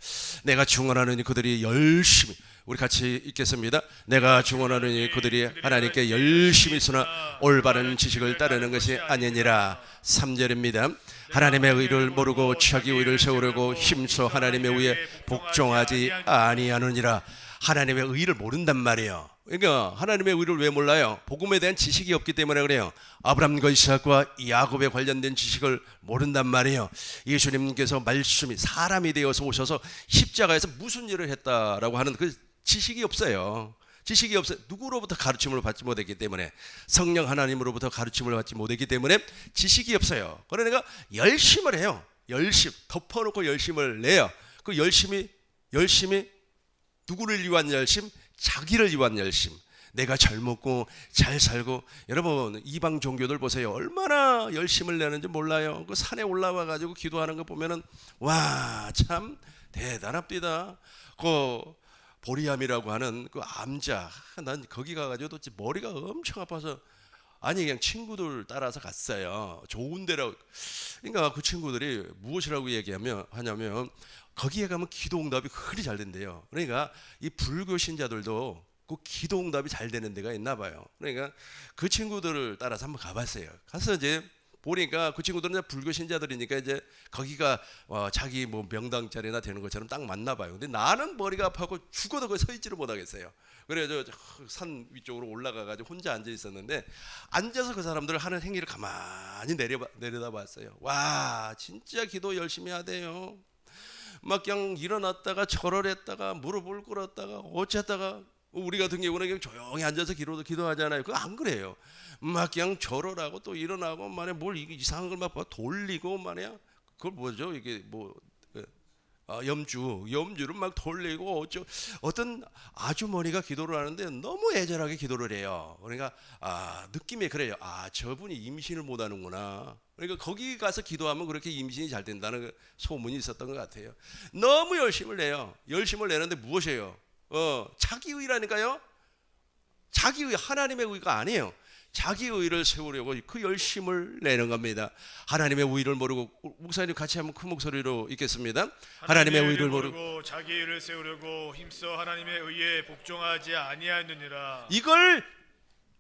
내가 증언하느니 그들이 열심히, 우리 같이 읽겠습니다. 내가 증언하느니 그들이 하나님께 열심히 있으나 올바른 지식을 따르는 것이 아니니라. 3절입니다. 하나님의 의를 모르고 자기 의를 세우려고 힘써 하나님의 의에 복종하지 아니하느니라. 하나님의 의를 모른단 말이에요. 그러니까 하나님의 의를 왜 몰라요? 복음에 대한 지식이 없기 때문에 그래요. 아브라함과 이삭과 야곱에 관련된 지식을 모른단 말이에요. 예수님께서 말씀이 사람이 되어서 오셔서 십자가에서 무슨 일을 했다라고 하는 그 지식이 없어요. 지식이 없어요. 누구로부터 가르침을 받지 못했기 때문에, 성령 하나님으로부터 가르침을 받지 못했기 때문에 지식이 없어요. 그러니까 열심을 해요. 열심 덮어놓고 열심을 내요. 그 열심이 누구를 위한 열심? 자기를 위한 열심. 내가 잘 먹고 잘 살고. 여러분 이방 종교들 보세요. 얼마나 열심을 내는지 몰라요. 그 산에 올라와 가지고 기도하는 거 보면은 와 참 대단합니다. 그 보리암이라고 하는 그 암자, 난 거기 가가지고 도대체 머리가 엄청 아파서 아니 그냥 친구들 따라서 갔어요. 좋은 데라고. 그러니까 그 친구들이 무엇이라고 하냐면 거기에 가면 기도응답이 그리 잘 된대요. 그러니까 이 불교 신자들도 그 기도응답이 잘 되는 데가 있나 봐요. 그러니까 그 친구들을 따라서 한번 가봤어요. 가서 이제 보니까 그 친구들은 이제 불교 신자들이니까 이제 거기가 자기 뭐 명당 자리나 되는 것처럼 딱 맞나 봐요. 근데 나는 머리가 아파고 죽어도 거기 서 있지를 못하겠어요. 그래서 산 위쪽으로 올라가 가지고 혼자 앉아 있었는데, 앉아서 그 사람들 하는 행위를 가만히 내려다봤어요. 와 진짜 기도 열심히 하대요. 막 그냥 일어났다가 절을 했다가 무릎을 꿇었다가 어쨌다가, 우리 같은 경우는 그냥 조용히 앉아서 기도하잖아요. 그거 안 그래요. 막 그냥 절을 하고 또 일어나고 말이야 뭘 이상한 걸 막 돌리고 말이야. 그걸 뭐죠? 이게 뭐 염주를 막 돌리고 어떤 아주머니가 기도를 하는데 너무 애절하게 기도를 해요. 그러니까 느낌이 그래요. 저분이 임신을 못 하는구나. 그러니까 거기 가서 기도하면 그렇게 임신이 잘 된다는 소문이 있었던 것 같아요. 너무 열심을 내요. 열심을 내는데 무엇이에요? 자기 의라니까요. 자기 의, 하나님의 의가 아니에요. 자기 의를 세우려고 그 열심을 내는 겁니다. 하나님의 의를 모르고, 목사님 같이 한번 큰 목소리로 읽겠습니다. 하나님의 의를 모르고 자기 의를 세우려고 힘써 하나님의 의에 복종하지 아니하느니라.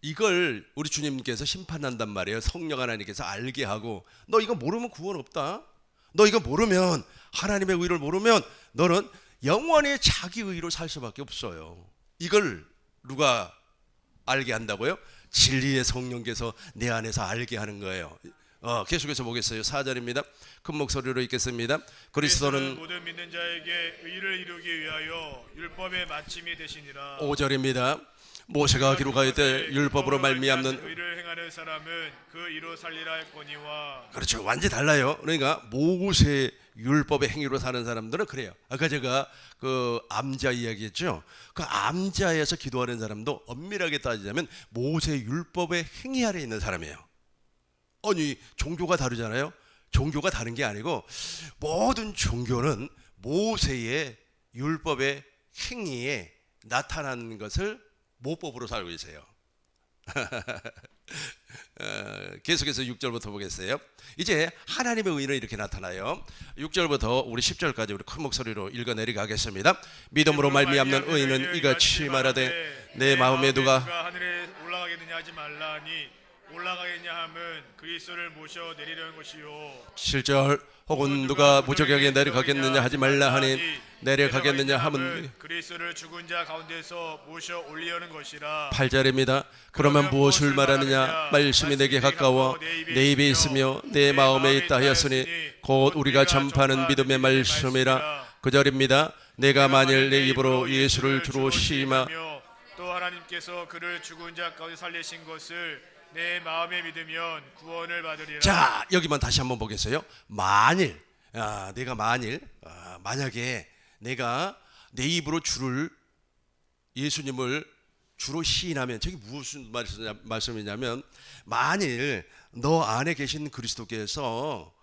이걸 우리 주님께서 심판한단 말이에요. 성령 하나님께서 알게 하고, 너 이거 모르면 구원 없다. 너 이거 모르면, 하나님의 의를 모르면 너는 영원히 자기 의로 살 수밖에 없어요. 이걸 누가 알게 한다고요? 진리의 성령께서 내 안에서 알게 하는 거예요. 계속해서 보겠어요. 4절입니다. 큰 목소리로 읽겠습니다. 그리스도는 모든 믿는 자에게 의를 이루기 위하여 율법의 마침이 되시니라. 5절입니다. 모세가 기록하였되 율법으로 말미암는 의를 행하는 사람은 그 이로 살리라 했거니와. 그렇죠. 완전히 달라요. 그러니까 모세 율법의 행위로 사는 사람들은 그래요. 아까 제가 그 암자 이야기했죠. 그 암자에서 기도하는 사람도 엄밀하게 따지자면 모세 율법의 행위 아래 있는 사람이에요. 아니 종교가 다르잖아요. 종교가 다른 게 아니고 모든 종교는 모세의 율법의 행위에 나타난 것을 모법으로 살고 있어요. 계속해서 6절부터 보겠어요. 이제 하나님의 의는 이렇게 나타나요. 6절부터 우리 10절까지 우리 큰 목소리로 읽어내리게 하겠습니다. 믿음으로 말미암는 의는 이같이 말하되 내 마음에 누가 하늘에 올라가겠느냐 하지 말라니 올라가겠냐 함은 그리스도를 모셔 내리려는 것이요 7절 혹은 누가 무적에게 내려가겠느냐 하지 말라 하니 내려가겠느냐 함은 그리스도를 죽은 자 가운데서 모셔 올리려는 것이라 8절입니다. 그러면 무엇을 말하느냐 말씀이 내게 가까워 내 입에 있으며 내 마음에 있다 하였으니 곧 우리가 전파하는 믿음의 말씀이라. 9절입니다. 내가 만일 내 입으로 예수를 주로 시임하 또 하나님께서 그를 죽은 자 가운데 살리신 것을 내 마음에 믿으면 구원을 받으리라. 자, 여기만 다시 한번 보겠어요. 만일 내가 만약에 내가 내 입으로 예수님을 주로 시인하면, 저게 무슨 말씀이냐면, 만일 너 안에 계신 그리스도께서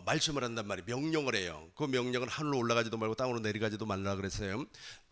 말씀을 한단 말이에요. 명령을 해요. 그 명령은 하늘로 올라가지도 말고 땅으로 내려가지도 말라 그랬어요.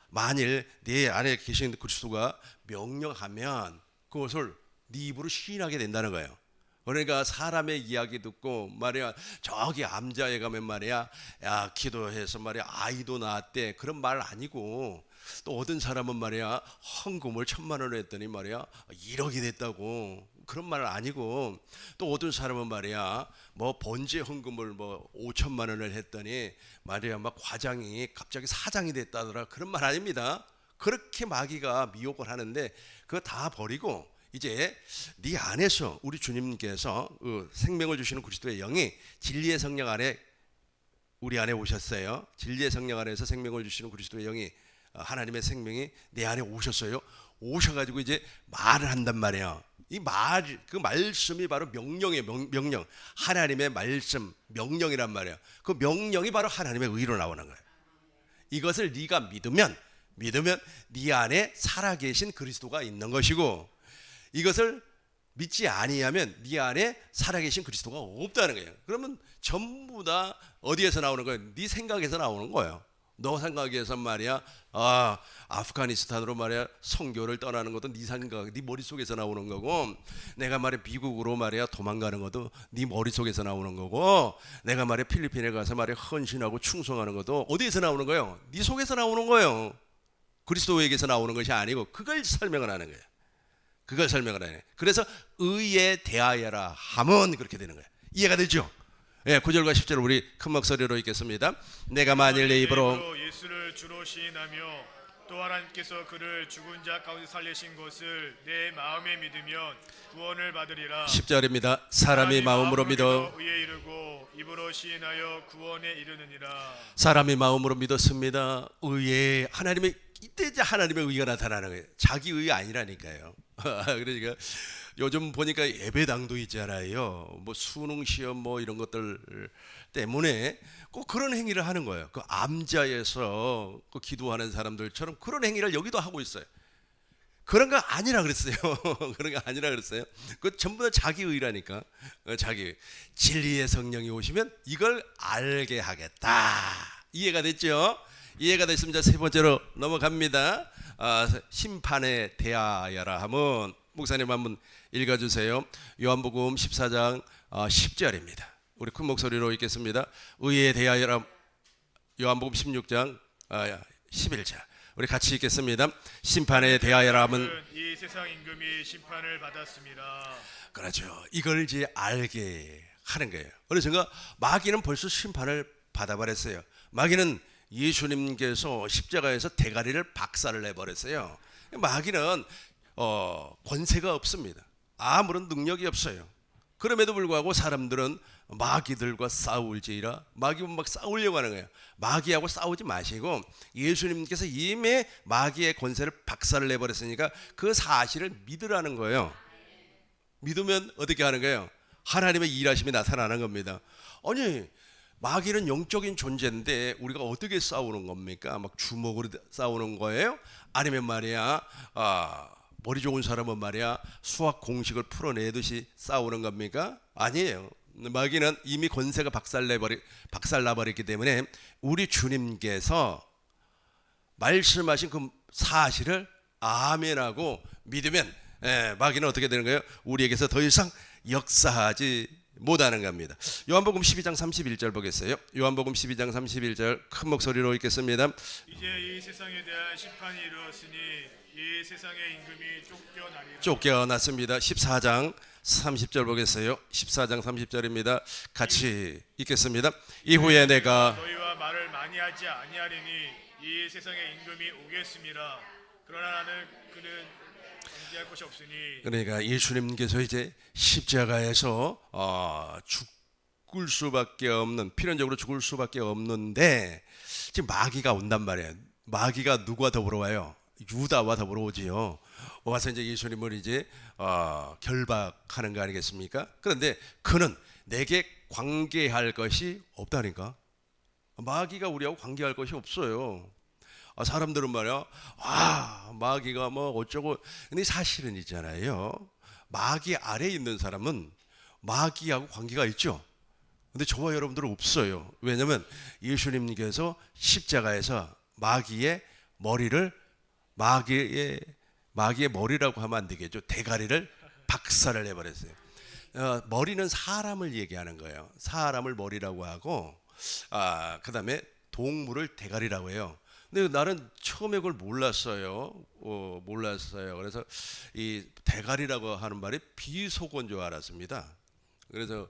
만일 내 안에 계신 그리스도가 명령하면 그것을 네 입으로 시인하게 된다는 거예요. 그러니까 사람의 이야기 듣고 말이야, 저기 암자에 가면 말이야, 야 기도해서 말이야 아이도 낳았대, 그런 말 아니고, 또 어떤 사람은 말이야 헌금을 1,000,000원을 했더니 말이야 1억이 됐다고, 그런 말 아니고, 또 어떤 사람은 말이야 뭐 번제 헌금을 뭐 5,000,000원을 했더니 말이야 막 과장이 갑자기 사장이 됐다더라, 그런 말 아닙니다. 그렇게 마귀가 미혹을 하는데 그거 다 버리고 이제 네 안에서 우리 주님께서 생명을 주시는 그리스도의 영이 진리의 성령 안에 우리 안에 오셨어요. 진리의 성령 안에서 생명을 주시는 그리스도의 영이, 하나님의 생명이 내 안에 오셨어요. 오셔가지고 이제 말을 한단 말이에요. 그 말씀이 바로 명령이에요. 명령. 하나님의 말씀, 명령이란 말이에요. 그 명령이 바로 하나님의 의로 나오는 거예요. 이것을 네가 믿으면 네 안에 살아계신 그리스도가 있는 것이고, 이것을 믿지 아니하면 네 안에 살아계신 그리스도가 없다는 거예요. 그러면 전부 다 어디에서 나오는 거예요? 네 생각에서 나오는 거예요. 너 생각에서 말이야 아프가니스탄으로 말이야 선교를 떠나는 것도 네 생각, 네 머릿속에서 나오는 거고, 내가 말이야 미국으로 말이야 도망가는 것도 네 머릿속에서 나오는 거고, 내가 말이야 필리핀에 가서 말이야 헌신하고 충성하는 것도 어디에서 나오는 거예요? 네 속에서 나오는 거예요. 그리스도에게서 나오는 것이 아니고, 그걸 설명을 하는 거예요. 그걸 설명을 하네. 그래서 의에 대하여라 하면 그렇게 되는 거예요. 이해가 되죠? 예, 9절과 10절 우리 큰 목소리로 읽겠습니다. 내가 만일 내 입으로 예수를 주로 시인하며 또 하나님께서 그를 죽은 자 가운데 살리신 것을 내 마음에 믿으면 구원을 받으리라. 10절입니다. 사람이 마음으로 믿어 의에 이르고 입으로 시인하여 구원에 이르느니라. 사람이 마음으로 믿었습니다. 의에, 하나님의, 이때 이제 하나님의 의가 나타나는 거예요. 자기 의 아니라니까요. 그러니까 요즘 보니까 예배당도 있잖아요. 뭐 수능 시험 뭐 이런 것들 때문에 꼭 그런 행위를 하는 거예요. 그 암자에서 그 기도하는 사람들처럼 그런 행위를 여기도 하고 있어요. 그런 거 아니라 그랬어요. 그런 거 아니라 그랬어요. 그 전부 다 자기 의라니까. 자기 진리의 성령이 오시면 이걸 알게 하겠다. 이해가 됐죠? 이해가 됐습니다. 세 번째로 넘어갑니다. 심판에 대하여라 하면, 목사님 한번 읽어주세요. 요한복음 14장 10절입니다. 우리 큰 목소리로 읽겠습니다. 의에 대하여라. 요한복음 16장 11절 우리 같이 읽겠습니다. 심판에 대하여라 하면, 이 세상 임금이 심판을 받았습니다. 그렇죠. 이걸 이제 알게 하는 거예요. 그래서 마귀는 벌써 심판을 받아버렸어요. 마귀는 예수님께서 십자가에서 대가리를 박살을 내버렸어요. 마귀는 권세가 없습니다. 아무런 능력이 없어요. 그럼에도 불구하고 사람들은 마귀들과 싸울지라, 마귀와 막 싸우려고 하는 거예요. 마귀하고 싸우지 마시고 예수님께서 이미 마귀의 권세를 박살을 내버렸으니까 그 사실을 믿으라는 거예요. 믿으면 어떻게 하는 거예요? 하나님의 일하심이 나타나는 겁니다. 아니, 마귀는 영적인 존재인데 우리가 어떻게 싸우는 겁니까? 막 주먹으로 싸우는 거예요? 아니면 말이야 머리 좋은 사람은 말이야 수학 공식을 풀어내듯이 싸우는 겁니까? 아니에요. 마귀는 이미 권세가 박살나버렸기 때문에 우리 주님께서 말씀하신 그 사실을 아멘하고 믿으면 마귀는 어떻게 되는 거예요? 우리에게서 더 이상 역사하지 못하는 겁니다. 요한복음 12장 31절 보겠어요. 요한복음 12장 31절 큰 목소리로 읽겠습니다. 이제 이 세상에 대한 심판이 이르렀으니 이 세상의 임금이 쫓겨나리라. 쫓겨났습니다. 14장 30절 보겠어요. 14장 30절입니다. 같이 읽겠습니다. 이후에 내가 너희와 말을 많이 하지 아니하리니 이 세상의 임금이 오겠습니다. 그러나 그는 정죄할 것이 없으니. 그러니까 예수님께서 이제 십자가에서 죽을 수밖에 없는, 필연적으로 죽을 수밖에 없는데 지금 마귀가 온단 말이에요. 마귀가 누구와 더불어 와요? 유다와 더불어 오지요. 와서 이제 예수님을 이제 결박하는 거 아니겠습니까? 그런데 그는 내게 관계할 것이 없다니까. 마귀가 우리하고 관계할 것이 없어요. 사람들은 말이야, 마귀가 뭐 어쩌고. 근데 사실은 있잖아요. 마귀 아래에 있는 사람은 마귀하고 관계가 있죠. 근데 저와 여러분들은 없어요. 왜냐하면 예수님께서 십자가에서 마귀의 머리라고 하면 안 되겠죠. 대가리를 박살을 해버렸어요. 머리는 사람을 얘기하는 거예요. 사람을 머리라고 하고, 그 다음에 동물을 대가리라고 해요. 근데 나는 처음에 그걸 몰랐어요. 그래서 이 대가리라고 하는 말이 비속어인 줄 알았습니다. 그래서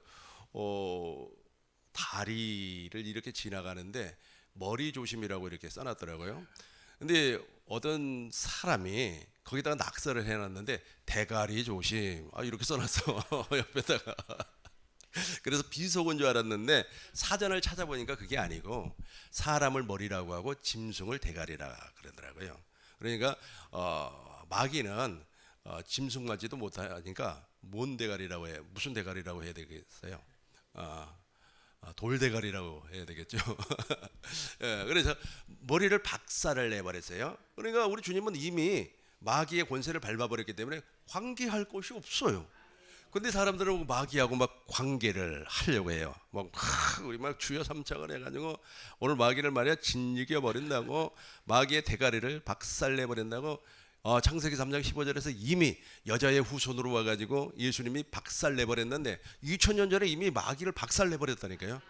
다리를 이렇게 지나가는데 머리 조심이라고 이렇게 써놨더라고요. 근데 어떤 사람이 거기다가 낙서를 해놨는데 대가리 조심 이렇게 써놨어. 옆에다가. 그래서 비속어인 줄 알았는데 사전을 찾아보니까 그게 아니고 사람을 머리라고 하고 짐승을 대가리라 그러더라고요. 그러니까 마귀는 짐승 맞지도 못하니까 뭔 대가리라고 해? 무슨 대가리라고 해야 되겠어요? 돌대가리라고 해야 되겠죠. 그래서 머리를 박살을 내버렸어요. 그러니까 우리 주님은 이미 마귀의 권세를 밟아버렸기 때문에 관계할 곳이 없어요. 근데 사람들은 마귀하고 막 관계를 하려고 해요. 우리 막 주여 삼창을 해가지고 오늘 마귀를 말이야 짓이겨 버린다고, 마귀의 대가리를 박살내 버린다고. 창세기 3장 15절에서 이미 여자의 후손으로 와가지고 예수님이 박살내 버렸는데 2000년 전에 이미 마귀를 박살내 버렸다니까요.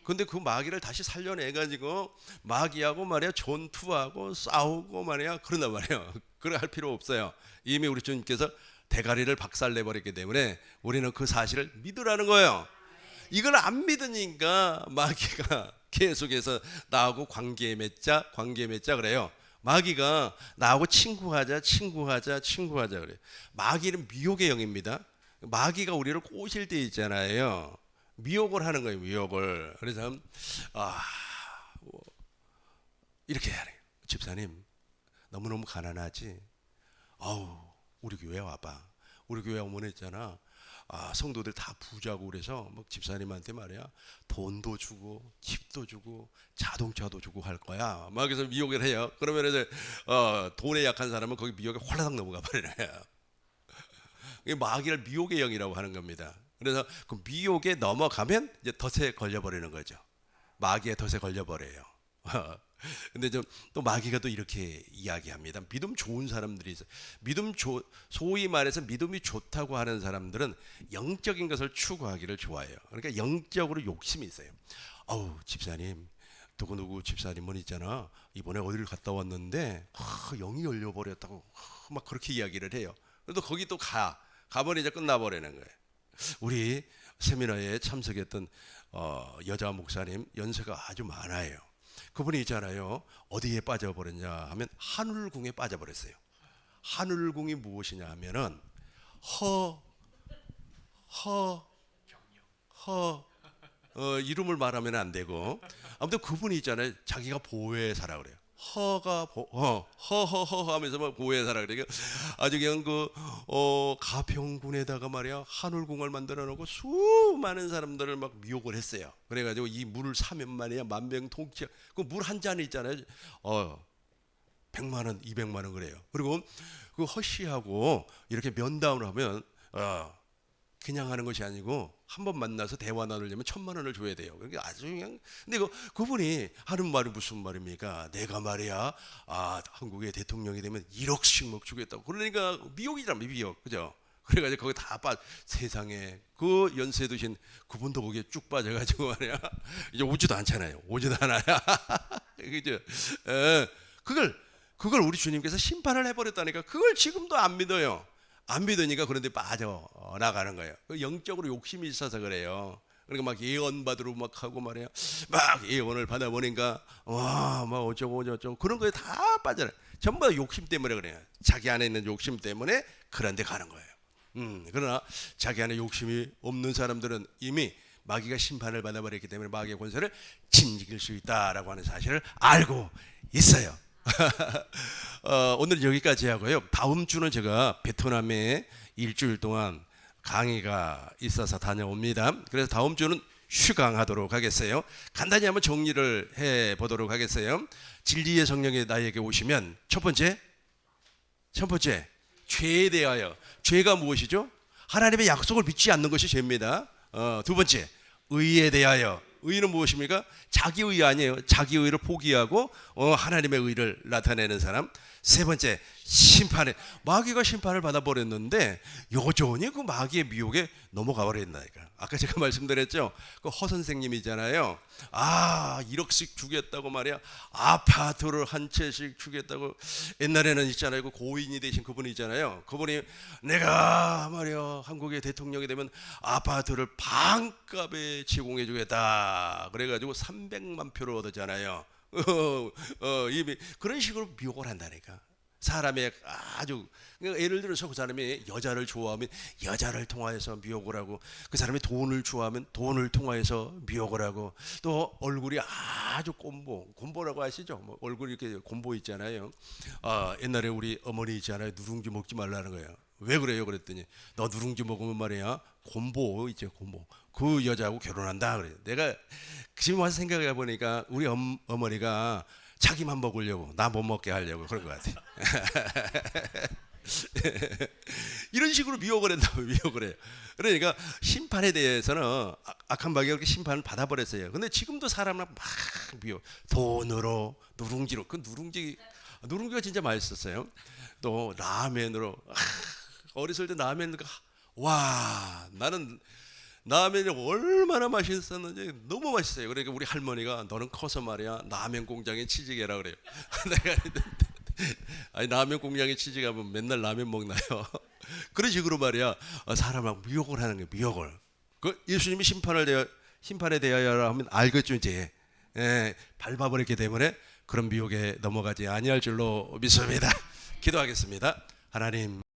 근데 그 마귀를 다시 살려내가지고 마귀하고 말이야 전투하고 싸우고 말이야 그런단 말이에요. 그래 할 필요 없어요. 이미 우리 주님께서 대가리를 박살내 버렸기 때문에 우리는 그 사실을 믿으라는 거예요. 이걸 안 믿으니까 마귀가 계속해서 나하고 관계 맺자 그래요. 마귀가 나하고 친구하자 그래요. 마귀는 미혹의 영입니다. 마귀가 우리를 꼬실 때 있잖아요. 미혹을 하는 거예요. 미혹을. 그래서 이렇게 해야 돼요. 집사님 너무너무 가난하지? 우리 교회 와봐. 우리 교회 오면 있잖아. 성도들 다 부자고 그래서 막 집사님한테 말이야 돈도 주고 집도 주고 자동차도 주고 할 거야. 막 그래서 미혹을 해요. 그러면 이제 돈에 약한 사람은 거기 미혹에 홀라당 넘어가 버려요. 이게 마귀를 미혹의 영이라고 하는 겁니다. 그래서 그 미혹에 넘어가면 이제 덫에 걸려버리는 거죠. 마귀의 덫에 걸려버려요. 근데 또 마귀가 또 이렇게 이야기합니다. 믿음 좋은 사람들이 있어요. 소위 말해서 믿음이 좋다고 하는 사람들은 영적인 것을 추구하기를 좋아해요. 그러니까 영적으로 욕심이 있어요. 집사님 누구 집사님은 있잖아. 이번에 어디를 갔다 왔는데 영이 열려버렸다고 막 그렇게 이야기를 해요. 그래도 거기 또 가버리 이제 끝나버리는 거예요. 우리 세미나에 참석했던 여자 목사님 연세가 아주 많아요. 그분이 있잖아요. 어디에 빠져버렸냐 하면 한울궁에 빠져버렸어요. 한울궁이 무엇이냐 하면은 이름을 말하면 안 되고 아무튼 그분이 있잖아요. 자기가 보혜사라 그래요. 허허허 하면서 막 보혜사라 그래요. 아주 그냥 가평군에다가 말이야 한울궁을 만들어 놓고 수많은 사람들을 막 미혹을 했어요. 그래가지고 이 물을 사면 말이야 만병통치 그 물 한 잔이 있잖아요. 100만 원, 200만 원 그래요. 그리고 그 허씨하고 이렇게 면담을 하면 그냥 하는 것이 아니고 한 번 만나서 대화 나누려면 1000만 원을 줘야 돼요. 그러니까 아주 그냥. 근데 그분이 하는 말이 무슨 말입니까? 내가 말이야 한국의 대통령이 되면 1억씩 막 주겠다고. 그러니까 미혹이란 미혹, 그죠? 그래가지고 거기 다 세상에 그 연세 드신 그분도 거기에 쭉 빠져가지고 말이야 이제 오지도 않잖아요. 오지도 않아요. 그죠? 그걸 우리 주님께서 심판을 해버렸다니까. 그걸 지금도 안 믿어요. 안 믿으니까 그런데 빠져 나가는 거예요. 영적으로 욕심이 있어서 그래요. 그러니까 막 예언 받으러 막 하고 말이야. 막 예언을 받아보니까 와막 어쩌고 저쩌고 그런 거에 다 빠져나. 전부 다 욕심 때문에 그래요. 자기 안에 있는 욕심 때문에 그런 데 가는 거예요. 그러나 자기 안에 욕심이 없는 사람들은 이미 마귀가 심판을 받아버렸기 때문에 마귀의 권세를 진직일 수 있다라고 하는 사실을 알고 있어요. 오늘 여기까지 하고요. 다음 주는 제가 베트남에 일주일 동안 강의가 있어서 다녀옵니다. 그래서 다음 주는 휴강하도록 하겠어요. 간단히 한번 정리를 해 보도록 하겠어요. 진리의 성령이 나에게 오시면 첫 번째 죄에 대하여. 죄가 무엇이죠? 하나님의 약속을 믿지 않는 것이 죄입니다. 두 번째 의에 대하여. 의는 무엇입니까? 자기 의 아니에요. 자기 의를 포기하고 하나님의 의를 나타내는 사람. 세 번째 심판에. 마귀가 심판을 받아버렸는데 여전히 그 마귀의 미혹에 넘어가 버린다니까. 아까 제가 말씀드렸죠. 그 허 선생님이잖아요. 1억씩 주겠다고 말이야. 아파트를 한 채씩 주겠다고. 옛날에는 있잖아요. 그 고인이 되신 그분이 있잖아요. 그분이 내가 말이야 한국의 대통령이 되면 아파트를 반값에 제공해 주겠다. 그래가지고 300만 표를 얻었잖아요. 이미 그런 식으로 미혹을 한다니까. 사람의 아주 예를 들어서 그 사람이 여자를 좋아하면 여자를 통하여서 미혹을 하고, 그 사람이 돈을 좋아하면 돈을 통하여서 미혹을 하고, 또 얼굴이 아주 곰보라고 아시죠? 뭐 얼굴이 이렇게 곰보 있잖아요. 옛날에 우리 어머니 있잖아요. 누룽지 먹지 말라는 거예요. 왜 그래요? 그랬더니 너 누룽지 먹으면 말이야 곰보 있죠, 곰보. 그 여자하고 결혼한다 그래요. 내가 지금 와서 생각해 보니까 우리 어머니가 자기만 먹으려고 나 못 먹게 하려고 그런 것 같아. 이런 식으로 미혹을 한다고 미혹을 해요. 그러니까 심판에 대해서는 악한 마귀가 그렇게 심판을 받아버렸어요. 근데 지금도 사람을 막 미혹, 돈으로, 누룽지로. 그 누룽지가 진짜 맛있었어요. 또 라면으로. 어렸을 때 라면, 와, 나는 라면이 얼마나 맛있었는지 너무 맛있어요. 그러니까 우리 할머니가 너는 커서 말이야 라면 공장에 취직해라 그래요. 내가 아니 라면 공장에 취직하면 맨날 라면 먹나요? 그런 식으로 말이야 사람하고 미혹을 하는 거예요. 미혹을. 그 예수님이 심판에 대하여 하면 알겠죠 이제. 밟아버렸기 때문에 그런 미혹에 넘어가지 아니할 줄로 믿습니다. 기도하겠습니다. 하나님.